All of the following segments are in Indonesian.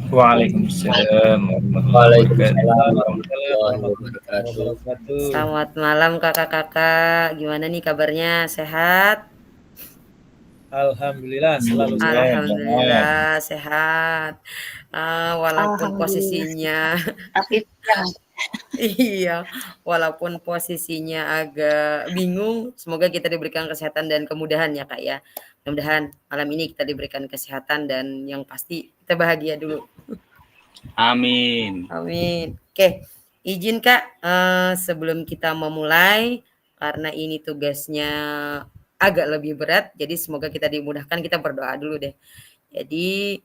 Waalaikumsalam warahmatullahi Waalaikumsalam wabarakatuh. warahmatullahi wabarakatuh. Selamat malam kakak-kakak. Gimana nih kabarnya? Sehat? Alhamdulillah selalu sehat. Alhamdulillah sehat. Walaupun Alhamdulillah posisinya aktifnya. iya, walaupun posisinya agak bingung, semoga kita diberikan kesehatan dan kemudahan ya Kak ya. Mudah-mudahan malam ini kita diberikan kesehatan dan yang pasti kita bahagia dulu. Amin. Amin. Oke, izin Kak, sebelum kita memulai, karena ini tugasnya agak lebih berat, jadi semoga kita dimudahkan, kita berdoa dulu deh. Jadi,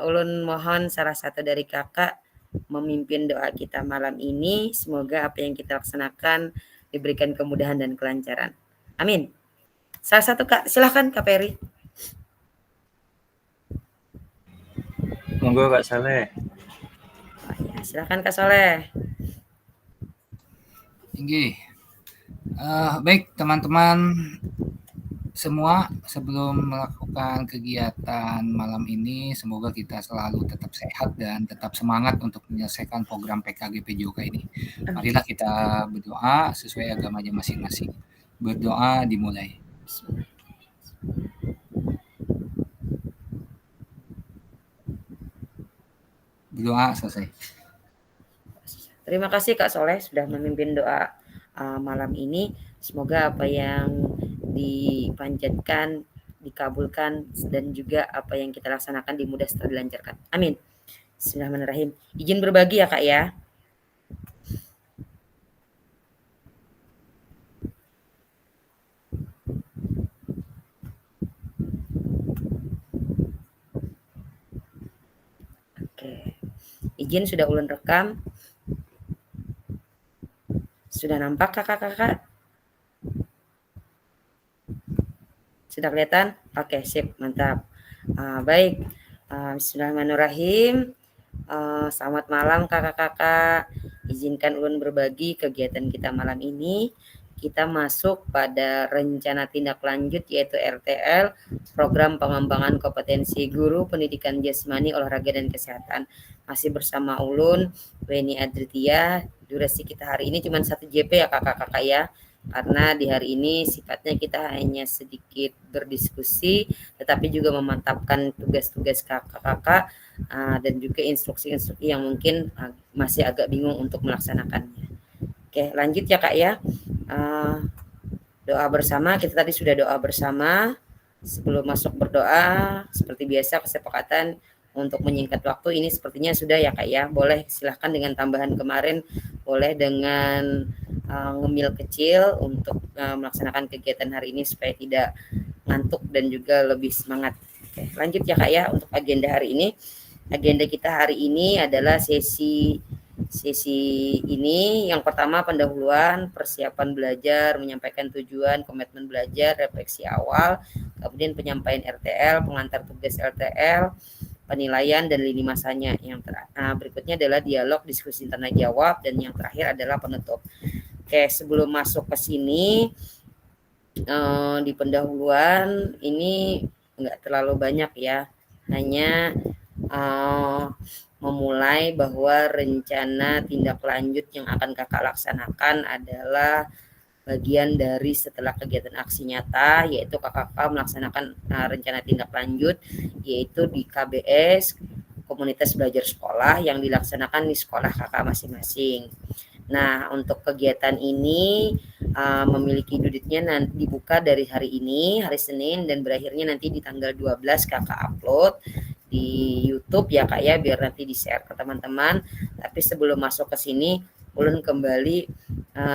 ulun mohon salah satu dari Kakak memimpin doa kita malam ini, semoga apa yang kita laksanakan diberikan kemudahan dan kelancaran. Amin. Salah satu Kak, silahkan Kak Peri. Monggo Kak Saleh. Oh, ya, silahkan Kak Soleh. Tinggi. Baik teman-teman semua, sebelum melakukan kegiatan malam ini, semoga kita selalu tetap sehat dan tetap semangat untuk menyelesaikan program PKG PJOK ini. Marilah kita berdoa sesuai agamanya masing-masing. Berdoa dimulai. Berdoa selesai. Terima kasih Kak Soleh sudah memimpin doa malam ini. Semoga apa yang dipanjatkan dikabulkan dan juga apa yang kita laksanakan dimudah serta dilancarkan. Amin. Bismillahirrahmanirrahim. Izin berbagi ya Kak ya. Oke. Izin sudah ulun rekam. Sudah nampak kakak-kakak? Sudah kelihatan? Oke, sip, mantap. Baik, bismillahirrahmanirrahim. Selamat malam kakak-kakak. Izinkan ulun berbagi kegiatan kita malam ini. Kita masuk pada rencana tindak lanjut yaitu RTL, Program Pengembangan Kompetensi Guru Pendidikan Jasmani, Olahraga dan Kesehatan. Masih bersama ulun, Weni Adritia. Durasi kita hari ini cuma 1 JP ya kakak-kakak ya. Karena di hari ini sifatnya kita hanya sedikit berdiskusi, tetapi juga memantapkan tugas-tugas kakak-kakak dan juga instruksi-instruksi yang mungkin masih agak bingung untuk melaksanakannya. Oke, lanjut ya Kak ya. Doa bersama, kita tadi sudah doa bersama. Sebelum masuk berdoa, seperti biasa kesepakatan untuk menyingkat waktu ini sepertinya sudah ya Kak ya. Boleh silahkan dengan tambahan kemarin, boleh dengan ngemil kecil untuk melaksanakan kegiatan hari ini supaya tidak ngantuk dan juga lebih semangat. Oke, lanjut ya Kak ya untuk agenda hari ini. Agenda kita hari ini adalah sesi ini yang pertama pendahuluan, persiapan belajar, menyampaikan tujuan, komitmen belajar, refleksi awal, kemudian penyampaian RTL, pengantar tugas RTL, penilaian dan lini masanya. Yang berikutnya adalah dialog, diskusi tanya jawab, dan yang terakhir adalah penutup. Oke, sebelum masuk ke sini di pendahuluan ini enggak terlalu banyak ya, hanya memulai bahwa rencana tindak lanjut yang akan kakak laksanakan adalah bagian dari setelah kegiatan aksi nyata, yaitu kakak melaksanakan rencana tindak lanjut yaitu di KBS, komunitas belajar sekolah, yang dilaksanakan di sekolah kakak masing-masing. Nah, untuk kegiatan ini memiliki due-nya nanti dibuka dari hari ini, hari Senin, dan berakhirnya nanti di tanggal 12 kakak upload di YouTube ya Kak ya, biar nanti di-share ke teman-teman. Tapi sebelum masuk ke sini, ulun kembali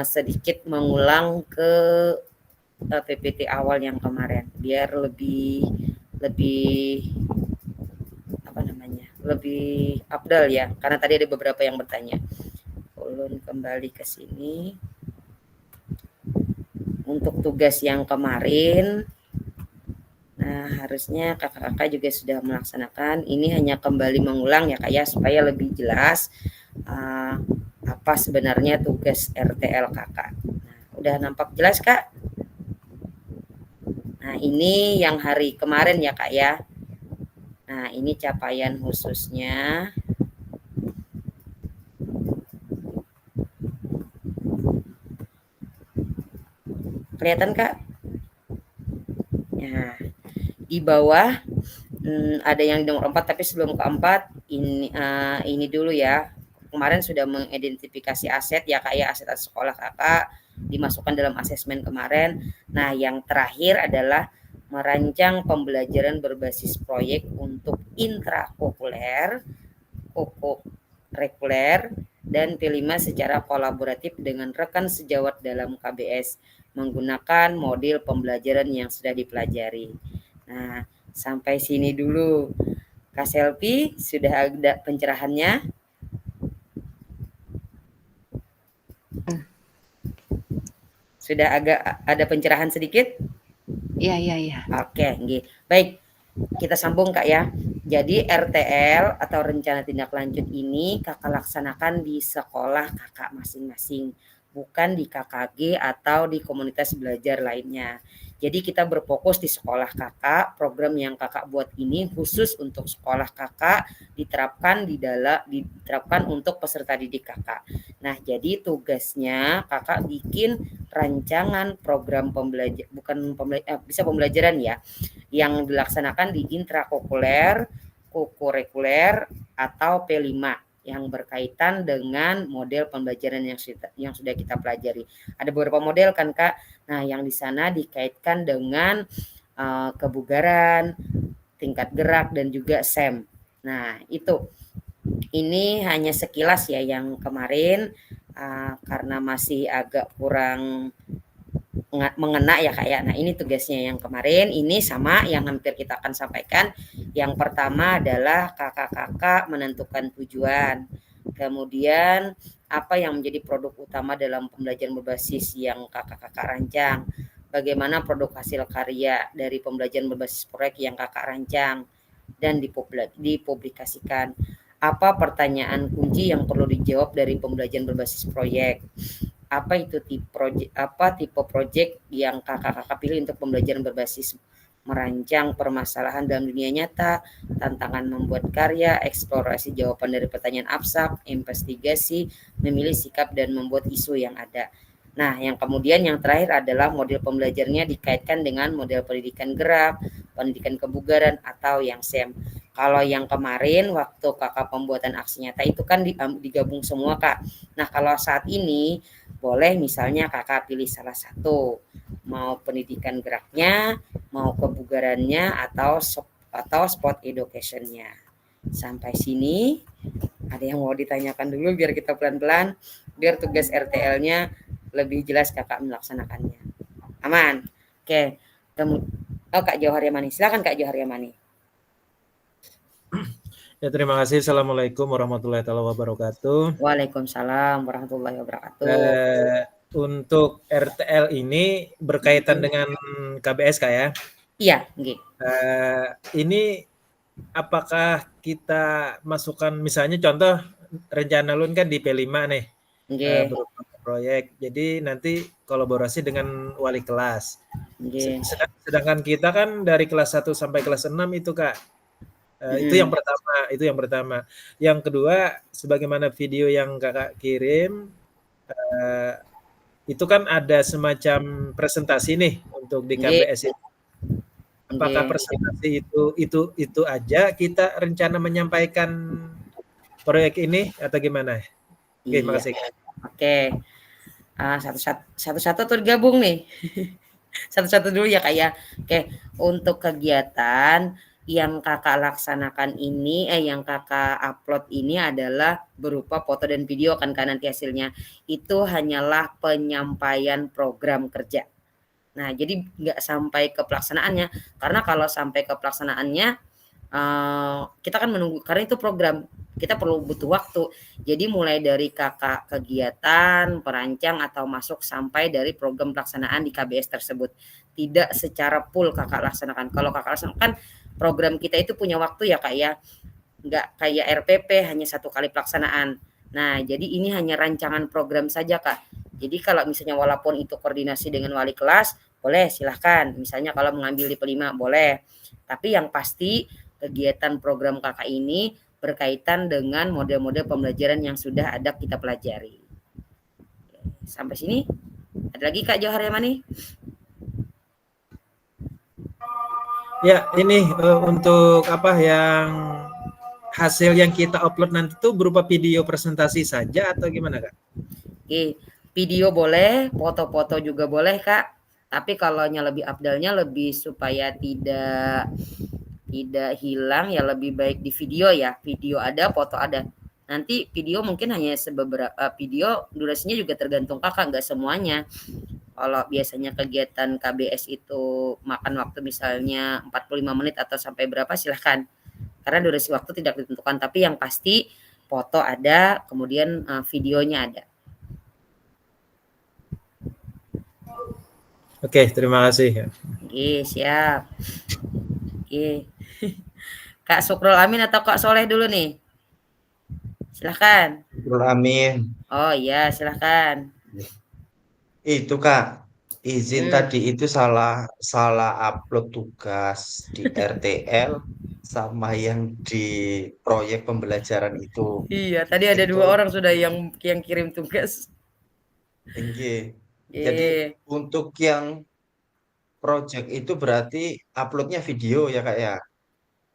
sedikit mengulang ke PPT awal yang kemarin biar lebih lebih afdal ya, karena tadi ada beberapa yang bertanya. Ulun kembali ke sini. Untuk tugas yang kemarin, nah harusnya kakak-kakak juga sudah melaksanakan. Ini hanya kembali mengulang ya Kak ya, supaya lebih jelas apa sebenarnya tugas RTL kakak. Nah, udah nampak jelas Kak? Nah, ini yang hari kemarin ya Kak ya. Nah, ini capaian khususnya. Kelihatan, Kak? Nah, di bawah ada yang di nomor 4, tapi sebelum ke 4 ini dulu ya. Kemarin sudah mengidentifikasi aset ya Kak ya, aset sekolah Kakak dimasukkan dalam asesmen kemarin. Nah, yang terakhir adalah merancang pembelajaran berbasis proyek untuk intrakurikuler, kokurikuler, dan P5 secara kolaboratif dengan rekan sejawat dalam KBS menggunakan model pembelajaran yang sudah dipelajari. Nah, sampai sini dulu. Kak Selvi, sudah ada pencerahannya? Sudah agak ada pencerahan sedikit? Iya. Oke, nggih. Baik, kita sambung Kak ya. Jadi RTL atau rencana tindak lanjut ini Kakak laksanakan di sekolah Kakak masing-masing, bukan di KKG atau di komunitas belajar lainnya. Jadi kita berfokus di sekolah Kakak, program yang Kakak buat ini khusus untuk sekolah Kakak, diterapkan untuk peserta didik Kakak. Nah, jadi tugasnya Kakak bikin rancangan program bisa pembelajaran ya, yang dilaksanakan di intrakurikuler, kokurikuler, atau P5 yang berkaitan dengan model pembelajaran yang sudah kita pelajari. Ada beberapa model kan Kak. Nah, yang di sana dikaitkan dengan kebugaran, tingkat gerak, dan juga SEM. Nah, itu. Ini hanya sekilas ya yang kemarin, karena masih agak kurang mengena ya Kak ya. Nah, ini tugasnya yang kemarin, ini sama yang hampir kita akan sampaikan. Yang pertama adalah kakak-kakak menentukan tujuan. Kemudian apa yang menjadi produk utama dalam pembelajaran berbasis yang kakak-kakak rancang. Bagaimana produk hasil karya dari pembelajaran berbasis proyek yang kakak rancang dan dipublikasikan. Apa pertanyaan kunci yang perlu dijawab dari pembelajaran berbasis proyek? Apa itu tipe proyek yang kakak-kakak pilih untuk pembelajaran berbasis merancang permasalahan dalam dunia nyata, tantangan membuat karya, eksplorasi jawaban dari pertanyaan abstrak, investigasi, memilih sikap dan membuat isu yang ada. Nah, yang kemudian yang terakhir adalah model pembelajarannya dikaitkan dengan model pendidikan gerak, pendidikan kebugaran, atau yang SEM. Kalau yang kemarin waktu kakak pembuatan aksi nyata itu kan digabung semua Kak. Nah, kalau saat ini boleh misalnya kakak pilih salah satu, mau pendidikan geraknya, mau kebugarannya, atau sport educationnya. Sampai sini ada yang mau ditanyakan dulu biar kita pelan-pelan, biar tugas RTL-nya lebih jelas kakak melaksanakannya. Aman? Oke. Kak Johar Yamani, silakan Kak Johar Yamani. Ya, terima kasih. Assalamualaikum warahmatullahi wabarakatuh. Waalaikumsalam warahmatullahi wabarakatuh. Untuk RTL ini berkaitan dengan KBS Kak ya? Iya, nggih. Ini apakah kita masukkan misalnya contoh rencana Lun kan di P5 nih, berupa proyek. Jadi nanti kolaborasi dengan wali kelas. Sedangkan kita kan dari kelas 1 sampai kelas 6 itu Kak. Itu yang pertama. Yang kedua, sebagaimana video yang Kakak kirim, itu kan ada semacam presentasi nih untuk di KBS itu. Apakah presentasi itu aja kita rencana menyampaikan proyek ini atau gimana? Oke, terima kasih. Oke. Satu-satu tuh digabung nih. Satu-satu dulu ya Kak ya. Oke, untuk kegiatan yang kakak laksanakan ini, yang kakak upload ini adalah berupa foto dan video kan nanti hasilnya. Itu hanyalah penyampaian program kerja. Nah, jadi nggak sampai ke pelaksanaannya. Karena kalau sampai ke pelaksanaannya, kita kan menunggu, karena itu program. Kita perlu butuh waktu. Jadi mulai dari kakak kegiatan, perancang, atau masuk sampai dari program pelaksanaan di KBS tersebut. Tidak secara full kakak laksanakan. Kalau kakak laksanakan, program kita itu punya waktu ya Kak ya. Nggak kayak RPP, hanya 1 kali pelaksanaan. Nah, jadi ini hanya rancangan program saja Kak. Jadi kalau misalnya walaupun itu koordinasi dengan wali kelas, boleh silahkan. Misalnya kalau mengambil di P5 boleh. Tapi yang pasti kegiatan program kakak ini berkaitan dengan model-model pembelajaran yang sudah ada kita pelajari. Sampai sini. Ada lagi Kak Johar Yamani? Ya, ini untuk apa yang hasil yang kita upload nanti tuh berupa video presentasi saja atau gimana Kak? Oke, video boleh, foto-foto juga boleh Kak. Tapi kalau lebih afdalnya lebih supaya tidak hilang ya lebih baik di video ya. Video ada, foto ada. Nanti video mungkin hanya beberapa video, durasinya juga tergantung kakak, nggak semuanya. Kalau biasanya kegiatan KBS itu makan waktu misalnya 45 menit atau sampai berapa silahkan. Karena durasi waktu tidak ditentukan, tapi yang pasti foto ada, kemudian videonya ada. Oke, terima kasih. Oke, siap. Oke. Kak Sukrul Amin atau Kak Soleh dulu nih? Silahkan. Sukrul Amin. Oh iya, silahkan. Itu Kak, izin tadi itu salah upload tugas di RTL sama yang di proyek pembelajaran itu. Iya, tadi ada 2 orang sudah yang kirim tugas. Iya. Jadi untuk yang project itu berarti uploadnya video ya Kak ya?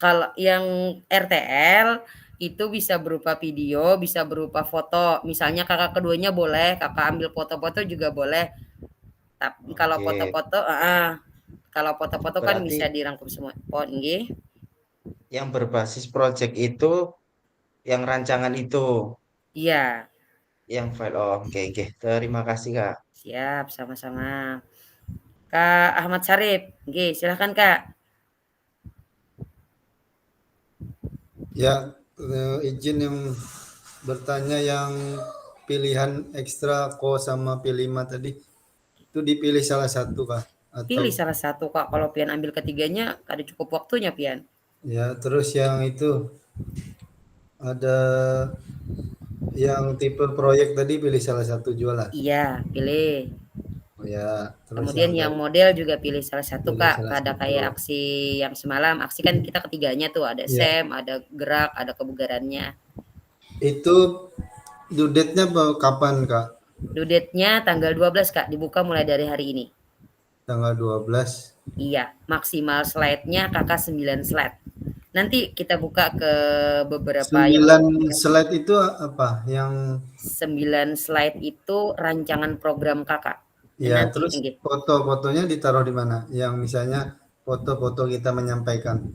Kalau yang RTL itu bisa berupa video, bisa berupa foto. Misalnya kakak keduanya boleh, kakak ambil foto-foto juga boleh. Tapi kalau foto-foto, kalau foto-foto kan bisa dirangkum semua. Yang berbasis project itu yang rancangan itu. Iya. Yang file. Oh, oke. Terima kasih Kak. Siap, sama-sama. Kak Ahmad Syarif, silahkan Kak. Ya, izin yang bertanya yang pilihan ekstra ko sama P5 tadi, itu dipilih salah satu Kak? Atau... Pilih salah satu Kak, kalau Pian ambil ketiganya, ada cukup waktunya Pian. Ya, terus yang itu, ada yang tipe proyek tadi pilih salah satu jualan? Iya, pilih. Oh ya, terus kemudian yang model juga pilih salah satu Kak. Ada kayak aksi yang semalam, aksi kan kita ketiganya tuh ada SEM, ada gerak, ada kebugarannya. Itu due date-nya kapan Kak? Due date-nya tanggal 12 Kak, dibuka mulai dari hari ini. Tanggal 12? Iya, maksimal slide-nya Kakak 9 slide. Nanti kita buka ke beberapa 9 slide itu apa? Yang 9 slide itu rancangan program Kakak. Ya, nanti, terus foto-fotonya ditaruh di mana? Yang misalnya foto-foto kita menyampaikan.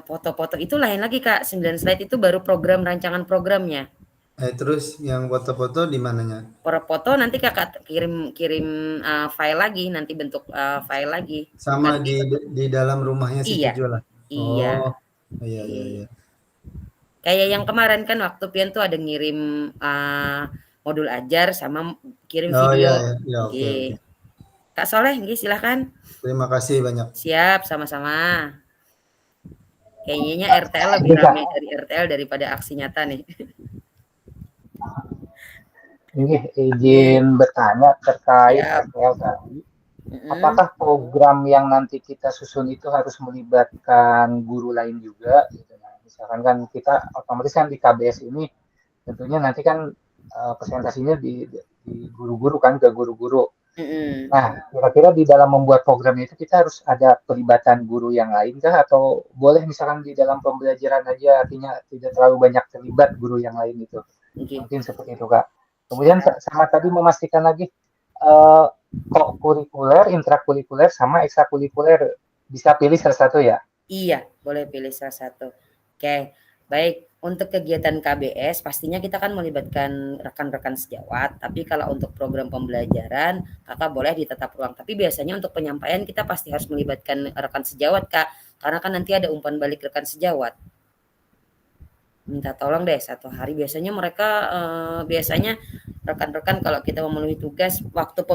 Foto-foto itu lain lagi Kak. 9 slide itu baru program rancangan programnya. Terus yang foto-foto di mananya? Foto nanti Kakak kirim file lagi, nanti bentuk file lagi. Sama nanti, di dalam rumahnya si jualan. Iya. Oh, iya. Kayak yang kemarin kan waktu Pian tuh ada ngirim modul ajar sama kirim video. Iya, oke. Kak Soleh, silahkan. Terima kasih banyak. Siap, sama-sama. Kayaknya RTL lebih ramai dari RTL daripada aksi nyata nih. Ini izin bertanya terkait RTL tadi. Apakah program yang nanti kita susun itu harus melibatkan guru lain juga? Gitu. Nah, misalkan kan kita otomatis kan di KBS ini tentunya nanti kan presentasinya di guru-guru kan, ke guru-guru. Nah, kira-kira di dalam membuat program itu kita harus ada pelibatan guru yang lain kah? Atau boleh misalkan di dalam pembelajaran aja, artinya tidak terlalu banyak terlibat guru yang lain itu. Mungkin seperti itu Kak. Kemudian sama tadi memastikan lagi, kurikuler, intrakurikuler, sama ekstrakurikuler bisa pilih salah satu ya? Iya, boleh pilih salah satu. Oke, baik. Untuk kegiatan KBS, pastinya kita kan melibatkan rekan-rekan sejawat. Tapi kalau untuk program pembelajaran, Kakak boleh di tata ruang. Tapi biasanya untuk penyampaian kita pasti harus melibatkan rekan sejawat, Kak. Karena kan nanti ada umpan balik rekan sejawat. Minta tolong deh 1 hari. Biasanya mereka, biasanya rekan-rekan kalau kita memenuhi tugas, waktu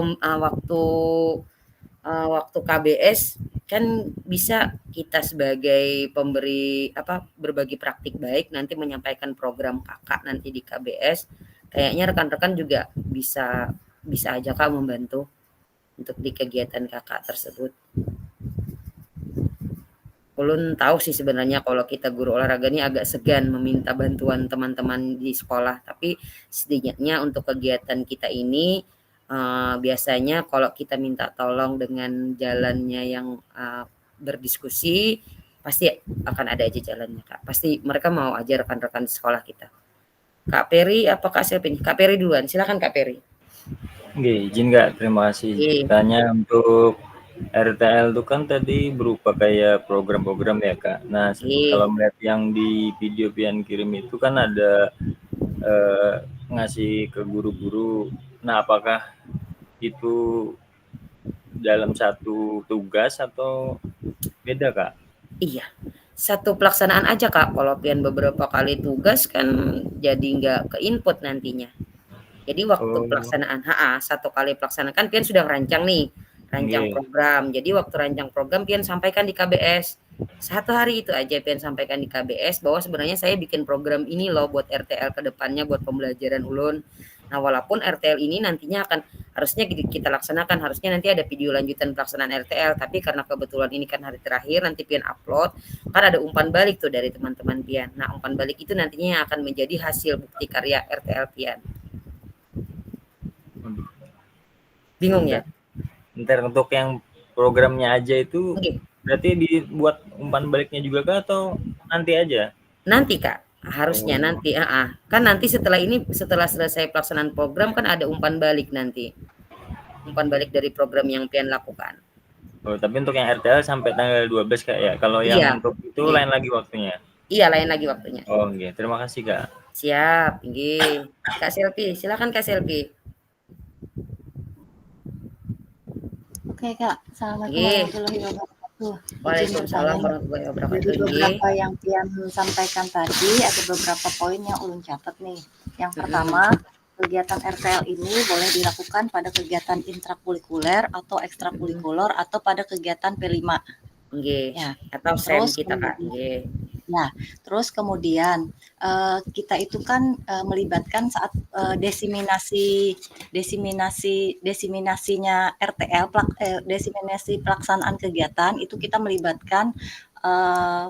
KBS kan bisa kita sebagai pemberi berbagi praktik baik nanti menyampaikan program Kakak nanti di KBS. Kayaknya rekan-rekan juga bisa aja Kak membantu untuk di kegiatan Kakak tersebut. Ulun tahu sih sebenarnya kalau kita guru olahraga ini agak segan meminta bantuan teman-teman di sekolah, tapi setidaknya untuk kegiatan kita ini biasanya kalau kita minta tolong dengan jalannya yang berdiskusi, pasti akan ada aja jalannya, Kak. Pasti mereka mau aja rekan-rekan di sekolah kita. Kak Peri apa Kak siapa ini? Kak Peri duluan, silakan Kak Peri. Oke, izin Kak, terima kasih. Tanya untuk RTL itu kan tadi berupa kayak program-program ya Kak. Nah, kalau melihat yang di video Pian kirim itu kan ada ngasih ke guru-guru. Nah, apakah itu dalam satu tugas atau beda Kak? Iya, satu pelaksanaan aja Kak. Kalau Pian beberapa kali tugas kan jadi nggak ke input nantinya. Jadi waktu pelaksanaan satu kali pelaksanaan kan Pian sudah rancang nih, rancang program. Jadi waktu rancang program Pian sampaikan di KBS. Satu hari itu aja Pian sampaikan di KBS bahwa sebenarnya saya bikin program ini loh buat RTL ke depannya buat pembelajaran ulun. Nah, walaupun RTL ini nantinya akan harusnya kita laksanakan, harusnya nanti ada video lanjutan pelaksanaan RTL, tapi karena kebetulan ini kan hari terakhir nanti Pian upload, kan ada umpan balik tuh dari teman-teman Pian. Nah, umpan balik itu nantinya akan menjadi hasil bukti karya RTL Pian. Bingung ya? Ntar untuk yang programnya aja itu berarti dibuat umpan baliknya juga Kak atau nanti aja? Nanti Kak, harusnya nanti. Kan nanti setelah selesai pelaksanaan program kan ada umpan balik nanti. Umpan balik dari program yang Pian lakukan. Tapi untuk yang RTL sampai tanggal 12 Kak ya. Kalau yang untuk itu lain lagi waktunya. Iya, lain lagi waktunya. Oke, terima kasih Kak. Siap, nggih. Kak Selvi, silakan Kak Selvi. Oke Kak, Assalamualaikum warahmatullahi wabarakatuh. Waalaikumsalam warahmatullahi wabarakatuh. Jadi beberapa yang Pian sampaikan tadi ada beberapa poin yang ulun catat nih. Yang pertama, kegiatan RTL ini boleh dilakukan pada kegiatan intrakurikuler atau ekstrakurikuler atau pada kegiatan P5. Ya, atau SEM kita Kak. Nah, terus kemudian kita itu kan melibatkan saat desiminasinya RTL, desiminasi pelaksanaan kegiatan itu kita melibatkan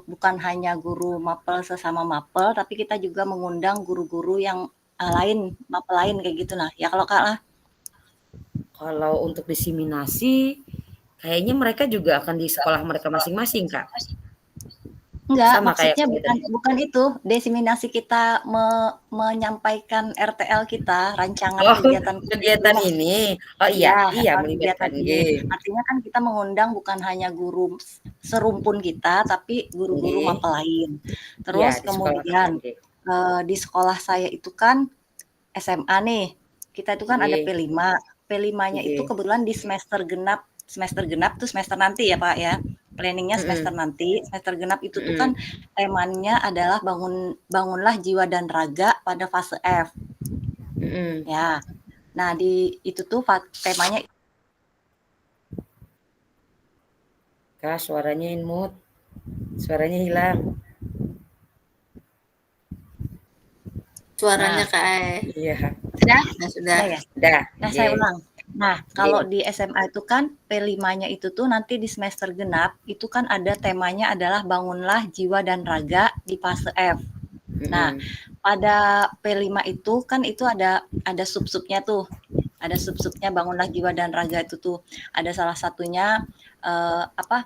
bukan hanya guru mapel sesama mapel, tapi kita juga mengundang guru-guru yang lain, mapel lain kayak gitu lah. Ya kalau Kak lah. Kalau untuk desiminasi, kayaknya mereka juga akan di sekolah mereka masing-masing Kak. Enggak, sama maksudnya bukan itu. Desiminasi kita menyampaikan RTL kita, rancangan kegiatan ini. Oh iya, melibatkan ini. Artinya kan kita mengundang bukan hanya guru serumpun kita, tapi guru-guru mapel lain. Terus kemudian di sekolah saya itu kan SMA nih. Kita itu kan ada P5. P5-nya itu kebetulan di semester genap tuh semester nanti ya Pak ya. Planningnya semester nanti, semester genap itu tuh kan temanya adalah bangunlah jiwa dan raga pada fase F. Ya, nah di itu tuh temanya. Kak, suaranya mute, suaranya hilang. Suaranya Kak. Iya. Sudah. Nah, saya ulang. Nah, kalau di SMA itu kan P5-nya itu tuh nanti di semester genap, itu kan ada temanya adalah bangunlah jiwa dan raga di fase F. Nah, pada P5 itu kan itu ada sub-subnya tuh. Ada sub-subnya bangunlah jiwa dan raga itu tuh. Ada salah satunya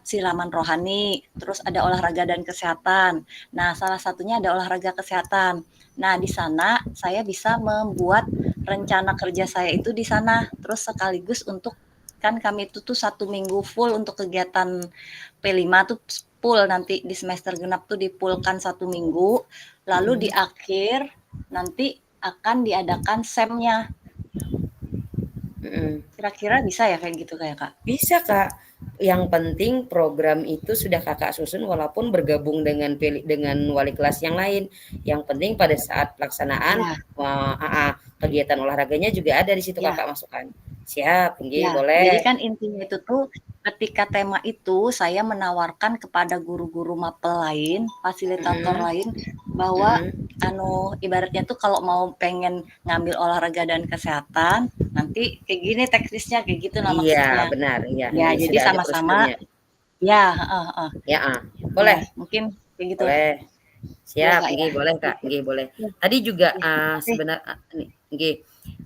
silaman rohani, terus ada olahraga dan kesehatan. Nah, salah satunya ada olahraga kesehatan. Nah, di sana saya bisa membuat rencana kerja saya itu di sana, terus sekaligus untuk kan kami itu tuh 1 minggu full untuk kegiatan P5 tuh full, nanti di semester genap tuh dipulkan 1 minggu, lalu di akhir nanti akan diadakan SEM-nya. Kira-kira bisa ya kayak gitu kayak Kak? Bisa Kak. Yang penting program itu sudah Kakak susun walaupun bergabung dengan wali kelas yang lain. Yang penting pada saat pelaksanaan kegiatan olahraganya juga ada di situ Kakak masukkan. Siap, boleh. Jadi kan intinya itu tuh ketika tema itu saya menawarkan kepada guru-guru mapel lain, fasilitator lain bahwa ibaratnya tuh kalau mau pengen ngambil olahraga dan kesehatan nanti kayak gini teknisnya kayak gitu lah maksudnya. Iya, benar. Iya. Ya, jadi sama-sama Ya, Ya, boleh. Mungkin kayak gitu. Boleh. Siap, Kak, nggih, ya. boleh Kak, nggih boleh. Tadi juga Oke. nggih,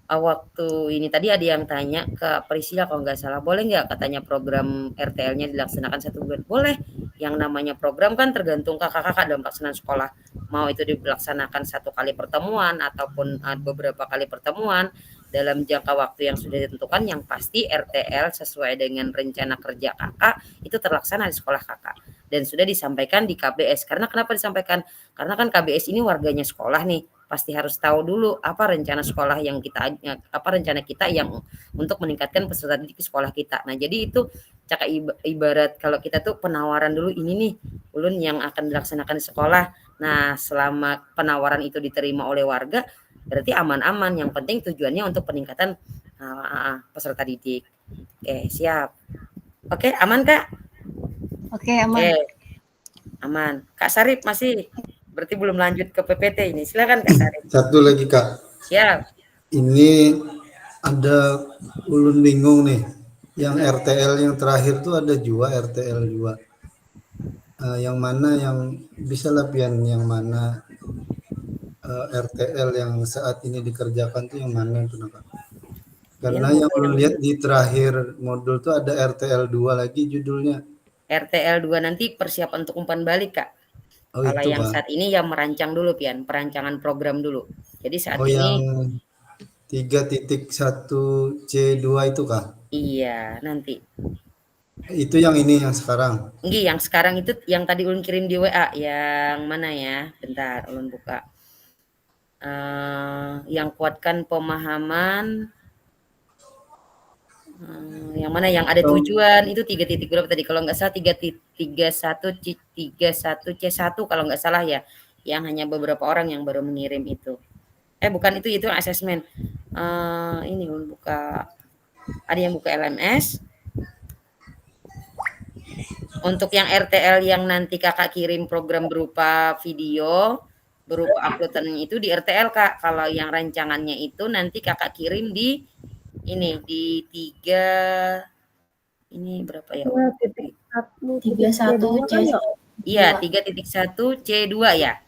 waktu ini tadi ada yang tanya ke Priscilla kalau nggak salah, boleh nggak katanya program RTL-nya dilaksanakan 1 bulan? Boleh. Yang namanya program kan tergantung kakak-kakak dalam pelaksanaan sekolah. Mau itu dilaksanakan 1 kali pertemuan ataupun beberapa kali pertemuan dalam jangka waktu yang sudah ditentukan, yang pasti RTL sesuai dengan rencana kerja kakak itu terlaksana di sekolah kakak dan sudah disampaikan di KBS. Karena kenapa disampaikan? Karena kan KBS ini warganya sekolah nih, pasti harus tahu dulu apa rencana sekolah yang kita, apa rencana kita yang untuk meningkatkan peserta didik di sekolah kita. Nah, jadi itu cakap ibarat kalau kita tuh penawaran dulu, ini nih ulun yang akan dilaksanakan di sekolah. Nah, selama penawaran itu diterima oleh warga, berarti aman-aman. Yang penting tujuannya untuk peningkatan peserta didik. Oke, siap. Oke, aman Kak? Oke, aman. Aman. Kak Sarip masih? Berarti belum lanjut ke PPT ini. Silakan Kak Sarip. Satu lagi Kak. Siap. Ini ada ulun bingung nih. Yang RTL yang terakhir tuh ada RTL 2. Yang mana yang bisa lapian yang mana RTL yang saat ini dikerjakan tuh yang mana tuh Kak? Karena yang ulun lihat di terakhir modul tuh ada RTL 2 lagi judulnya. RTL 2 nanti persiapan untuk umpan balik Kak. Oh, kalau itu, yang Kak. saat ini yang merancang dulu Pian, perancangan program dulu. Jadi saat ini yang 3.1 C2 itu Kak? Iya, nanti. Itu yang ini yang sekarang. Nggih, yang sekarang itu yang tadi ulun kirim di WA, yang mana ya? Bentar, ulun buka. Yang kuatkan pemahaman, yang mana yang ada tujuan itu 3 titik berapa tadi? Kalau nggak salah 3.31 C1 kalau nggak salah ya. Yang hanya beberapa orang yang baru mengirim itu. Bukan itu asesmen. Ini ulun buka. Ada yang buka LMS. Untuk yang RTL yang nanti kakak kirim program berupa video, berupa uploadan itu di RTL Kak. Kalau yang rancangannya itu nanti kakak kirim di ini di 3 ini berapa ya? 3.1 C. Iya, 3.1 C2 ya?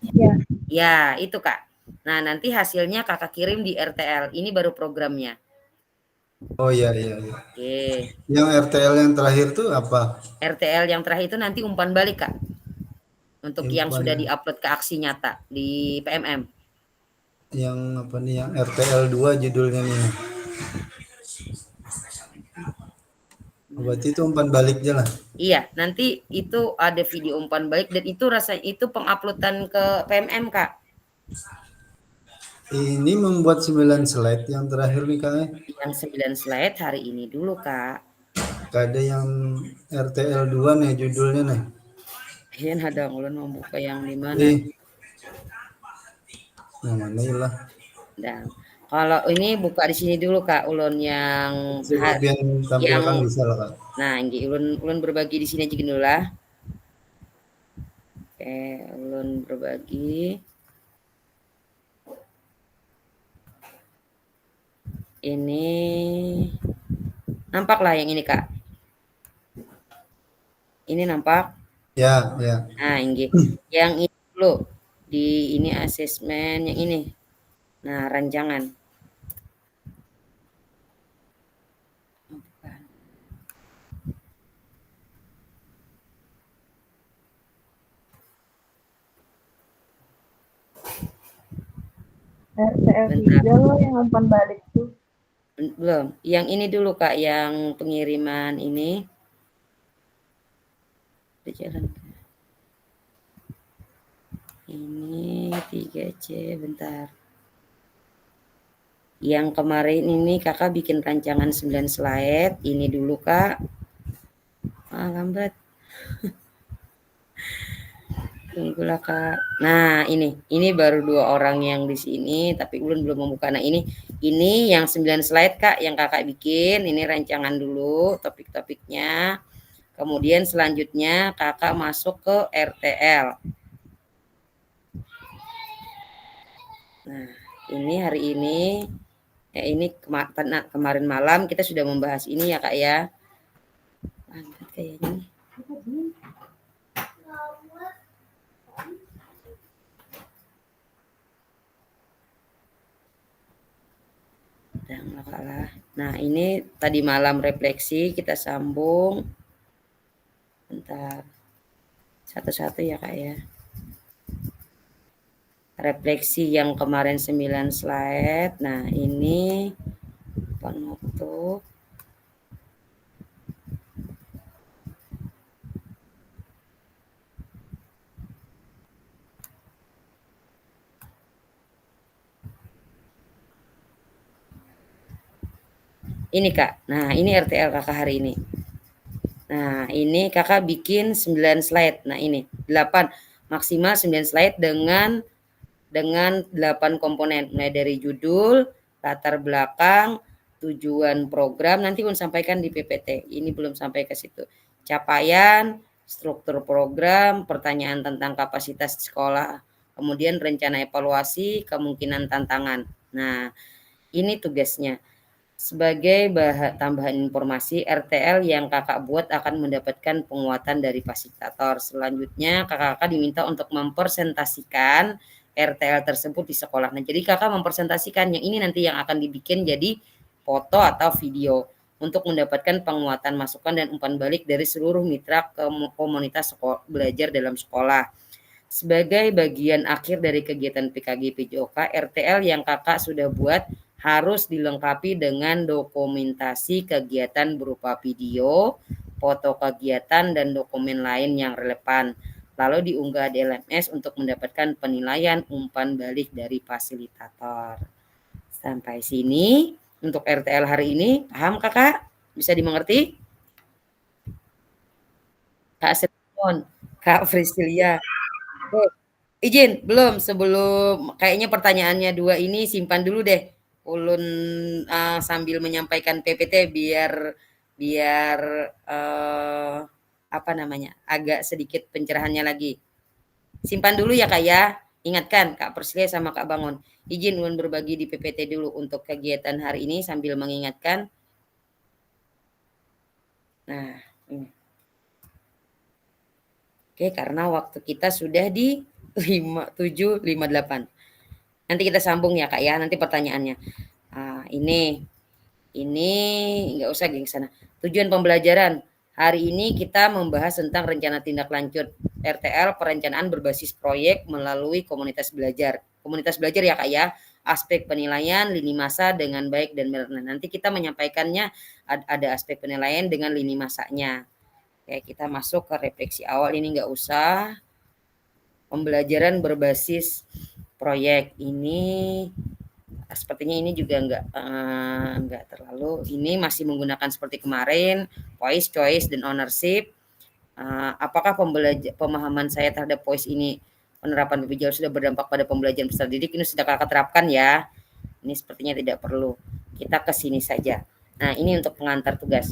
Iya. Ya, itu Kak. Nah, nanti hasilnya kakak kirim di RTL. Ini baru programnya. Oh iya. Oke. Yang RTL yang terakhir tuh apa? RTL yang terakhir itu nanti umpan balik Kak. Untuk yang Umpan. sudah diupload ke aksi nyata di PMM. Yang apa nih, yang RTL 2 judulnya nih. Berarti itu umpan baliknya lah. Iya, nanti itu ada video umpan balik dan itu rasanya itu penguploadan ke PMM Kak. Ini membuat 9 slide yang terakhir nih Kak. Yang 9 slide hari ini dulu Kak. Ada yang RTL 2 nih judulnya nih. Iya, ada ulun mau buka yang di mana? Yang mana lah. Dan kalau ini buka di sini dulu Kak, ulun yang tampilkan bisa lah Kak. Nah, ulun berbagi di sini aja dulu lah. Oke, ulun berbagi. Ini nampak lah yang ini Kak. Ini nampak? Ya. Nah, ini yang ini dulu di ini asesmen yang ini. Nah, rancangan. RTL 3 loh yang umpan balik tuh. Belum. Yang ini dulu Kak, yang pengiriman ini. Ini 3C, bentar. Yang kemarin ini kakak bikin rancangan 9 slide. Ini dulu Kak. Lambat. Tunggulah Kak. Nah, ini baru 2 orang yang di sini, tapi ulun belum membuka. Nah, ini yang 9 slide Kak yang kakak bikin. Ini rancangan dulu, topik-topiknya. Kemudian selanjutnya kakak masuk ke RTL. Nah, ini hari ini, ini kemarin malam kita sudah membahas ini ya Kak ya. Lambat kayaknya. Nah, ini tadi malam refleksi, kita sambung. Bentar. Satu-satu ya, Kak ya. Refleksi yang kemarin 9 slide. Nah, ini penutup. Ini Kak, nah ini RTL Kakak hari ini. Nah ini Kakak bikin 9 slide. Nah ini 8, maksimal 9 slide dengan 8 komponen. Mulai dari judul, latar belakang, tujuan program, nanti pun sampaikan di PPT. Ini belum sampai ke situ. Capaian, struktur program, pertanyaan tentang kapasitas sekolah, kemudian rencana evaluasi, kemungkinan tantangan. Nah ini tugasnya. Sebagai tambahan informasi, RTL yang kakak buat akan mendapatkan penguatan dari fasilitator. Selanjutnya kakak diminta untuk mempresentasikan RTL tersebut di sekolah. Nah, jadi kakak mempresentasikan yang ini nanti yang akan dibikin jadi foto atau video untuk mendapatkan penguatan masukan dan umpan balik dari seluruh mitra komunitas belajar dalam sekolah. Sebagai bagian akhir dari kegiatan PKG PJOK, RTL yang kakak sudah buat harus dilengkapi dengan dokumentasi kegiatan berupa video, foto kegiatan, dan dokumen lain yang relevan. Lalu diunggah di LMS untuk mendapatkan penilaian umpan balik dari fasilitator. Sampai sini untuk RTL hari ini. Paham kakak? Bisa dimengerti? Kak Setron, Kak Priscilia. Izin, belum. Sebelum kayaknya pertanyaannya 2 ini simpan dulu deh. Ulun sambil menyampaikan PPT biar apa namanya, agak sedikit pencerahannya lagi. Simpan dulu ya Kak ya. Ingatkan Kak Perslia sama Kak Bangun. Izin ulun berbagi di PPT dulu untuk kegiatan hari ini sambil mengingatkan. Nah, ini. Oke, karena waktu kita sudah di 57:58. Nanti kita sambung ya Kak ya, nanti pertanyaannya. Ini nggak usah ke sana. Tujuan pembelajaran. Hari ini kita membahas tentang rencana tindak lanjut RTL, perencanaan berbasis proyek melalui komunitas belajar. Komunitas belajar ya Kak ya, aspek penilaian, lini masa dengan baik dan benar. Nanti kita menyampaikannya ada aspek penilaian dengan lini masanya. Oke, kita masuk ke refleksi awal, ini nggak usah. Pembelajaran berbasis proyek ini sepertinya ini juga enggak terlalu, ini masih menggunakan seperti kemarin, voice, choice, dan ownership. Apakah pemahaman saya terhadap voice ini penerapan BPJL sudah berdampak pada pembelajaran peserta didik? Ini sudah kakak terapkan ya. Ini sepertinya tidak perlu. Kita ke sini saja. Nah, ini untuk pengantar tugas.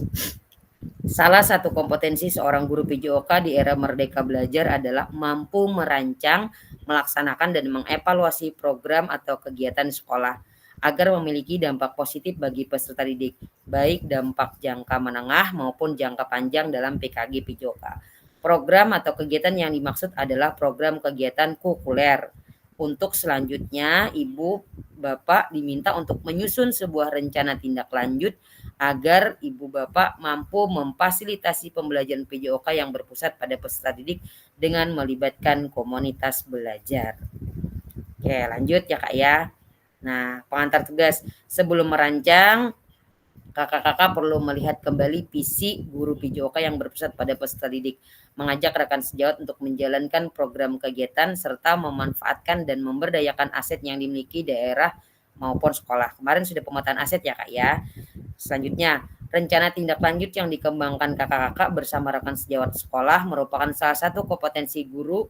Salah satu kompetensi seorang guru PJOK di era Merdeka Belajar adalah mampu merancang, melaksanakan, dan mengevaluasi program atau kegiatan sekolah agar memiliki dampak positif bagi peserta didik, baik dampak jangka menengah maupun jangka panjang dalam PKG PJOK. Program atau kegiatan yang dimaksud adalah program kegiatan kurikuler. Untuk selanjutnya, Ibu Bapak diminta untuk menyusun sebuah rencana tindak lanjut agar Ibu Bapak mampu memfasilitasi pembelajaran PJOK yang berpusat pada peserta didik dengan melibatkan komunitas belajar. Oke, lanjut ya Kak ya. Nah, pengantar tugas. Sebelum merancang, kakak-kakak perlu melihat kembali visi guru PJOK yang berpusat pada peserta didik, mengajak rekan sejawat untuk menjalankan program kegiatan serta memanfaatkan dan memberdayakan aset yang dimiliki daerah maupun sekolah. Kemarin sudah pemetaan aset ya Kak ya. Selanjutnya, rencana tindak lanjut yang dikembangkan kakak-kakak bersama rekan sejawat sekolah merupakan salah satu kompetensi guru,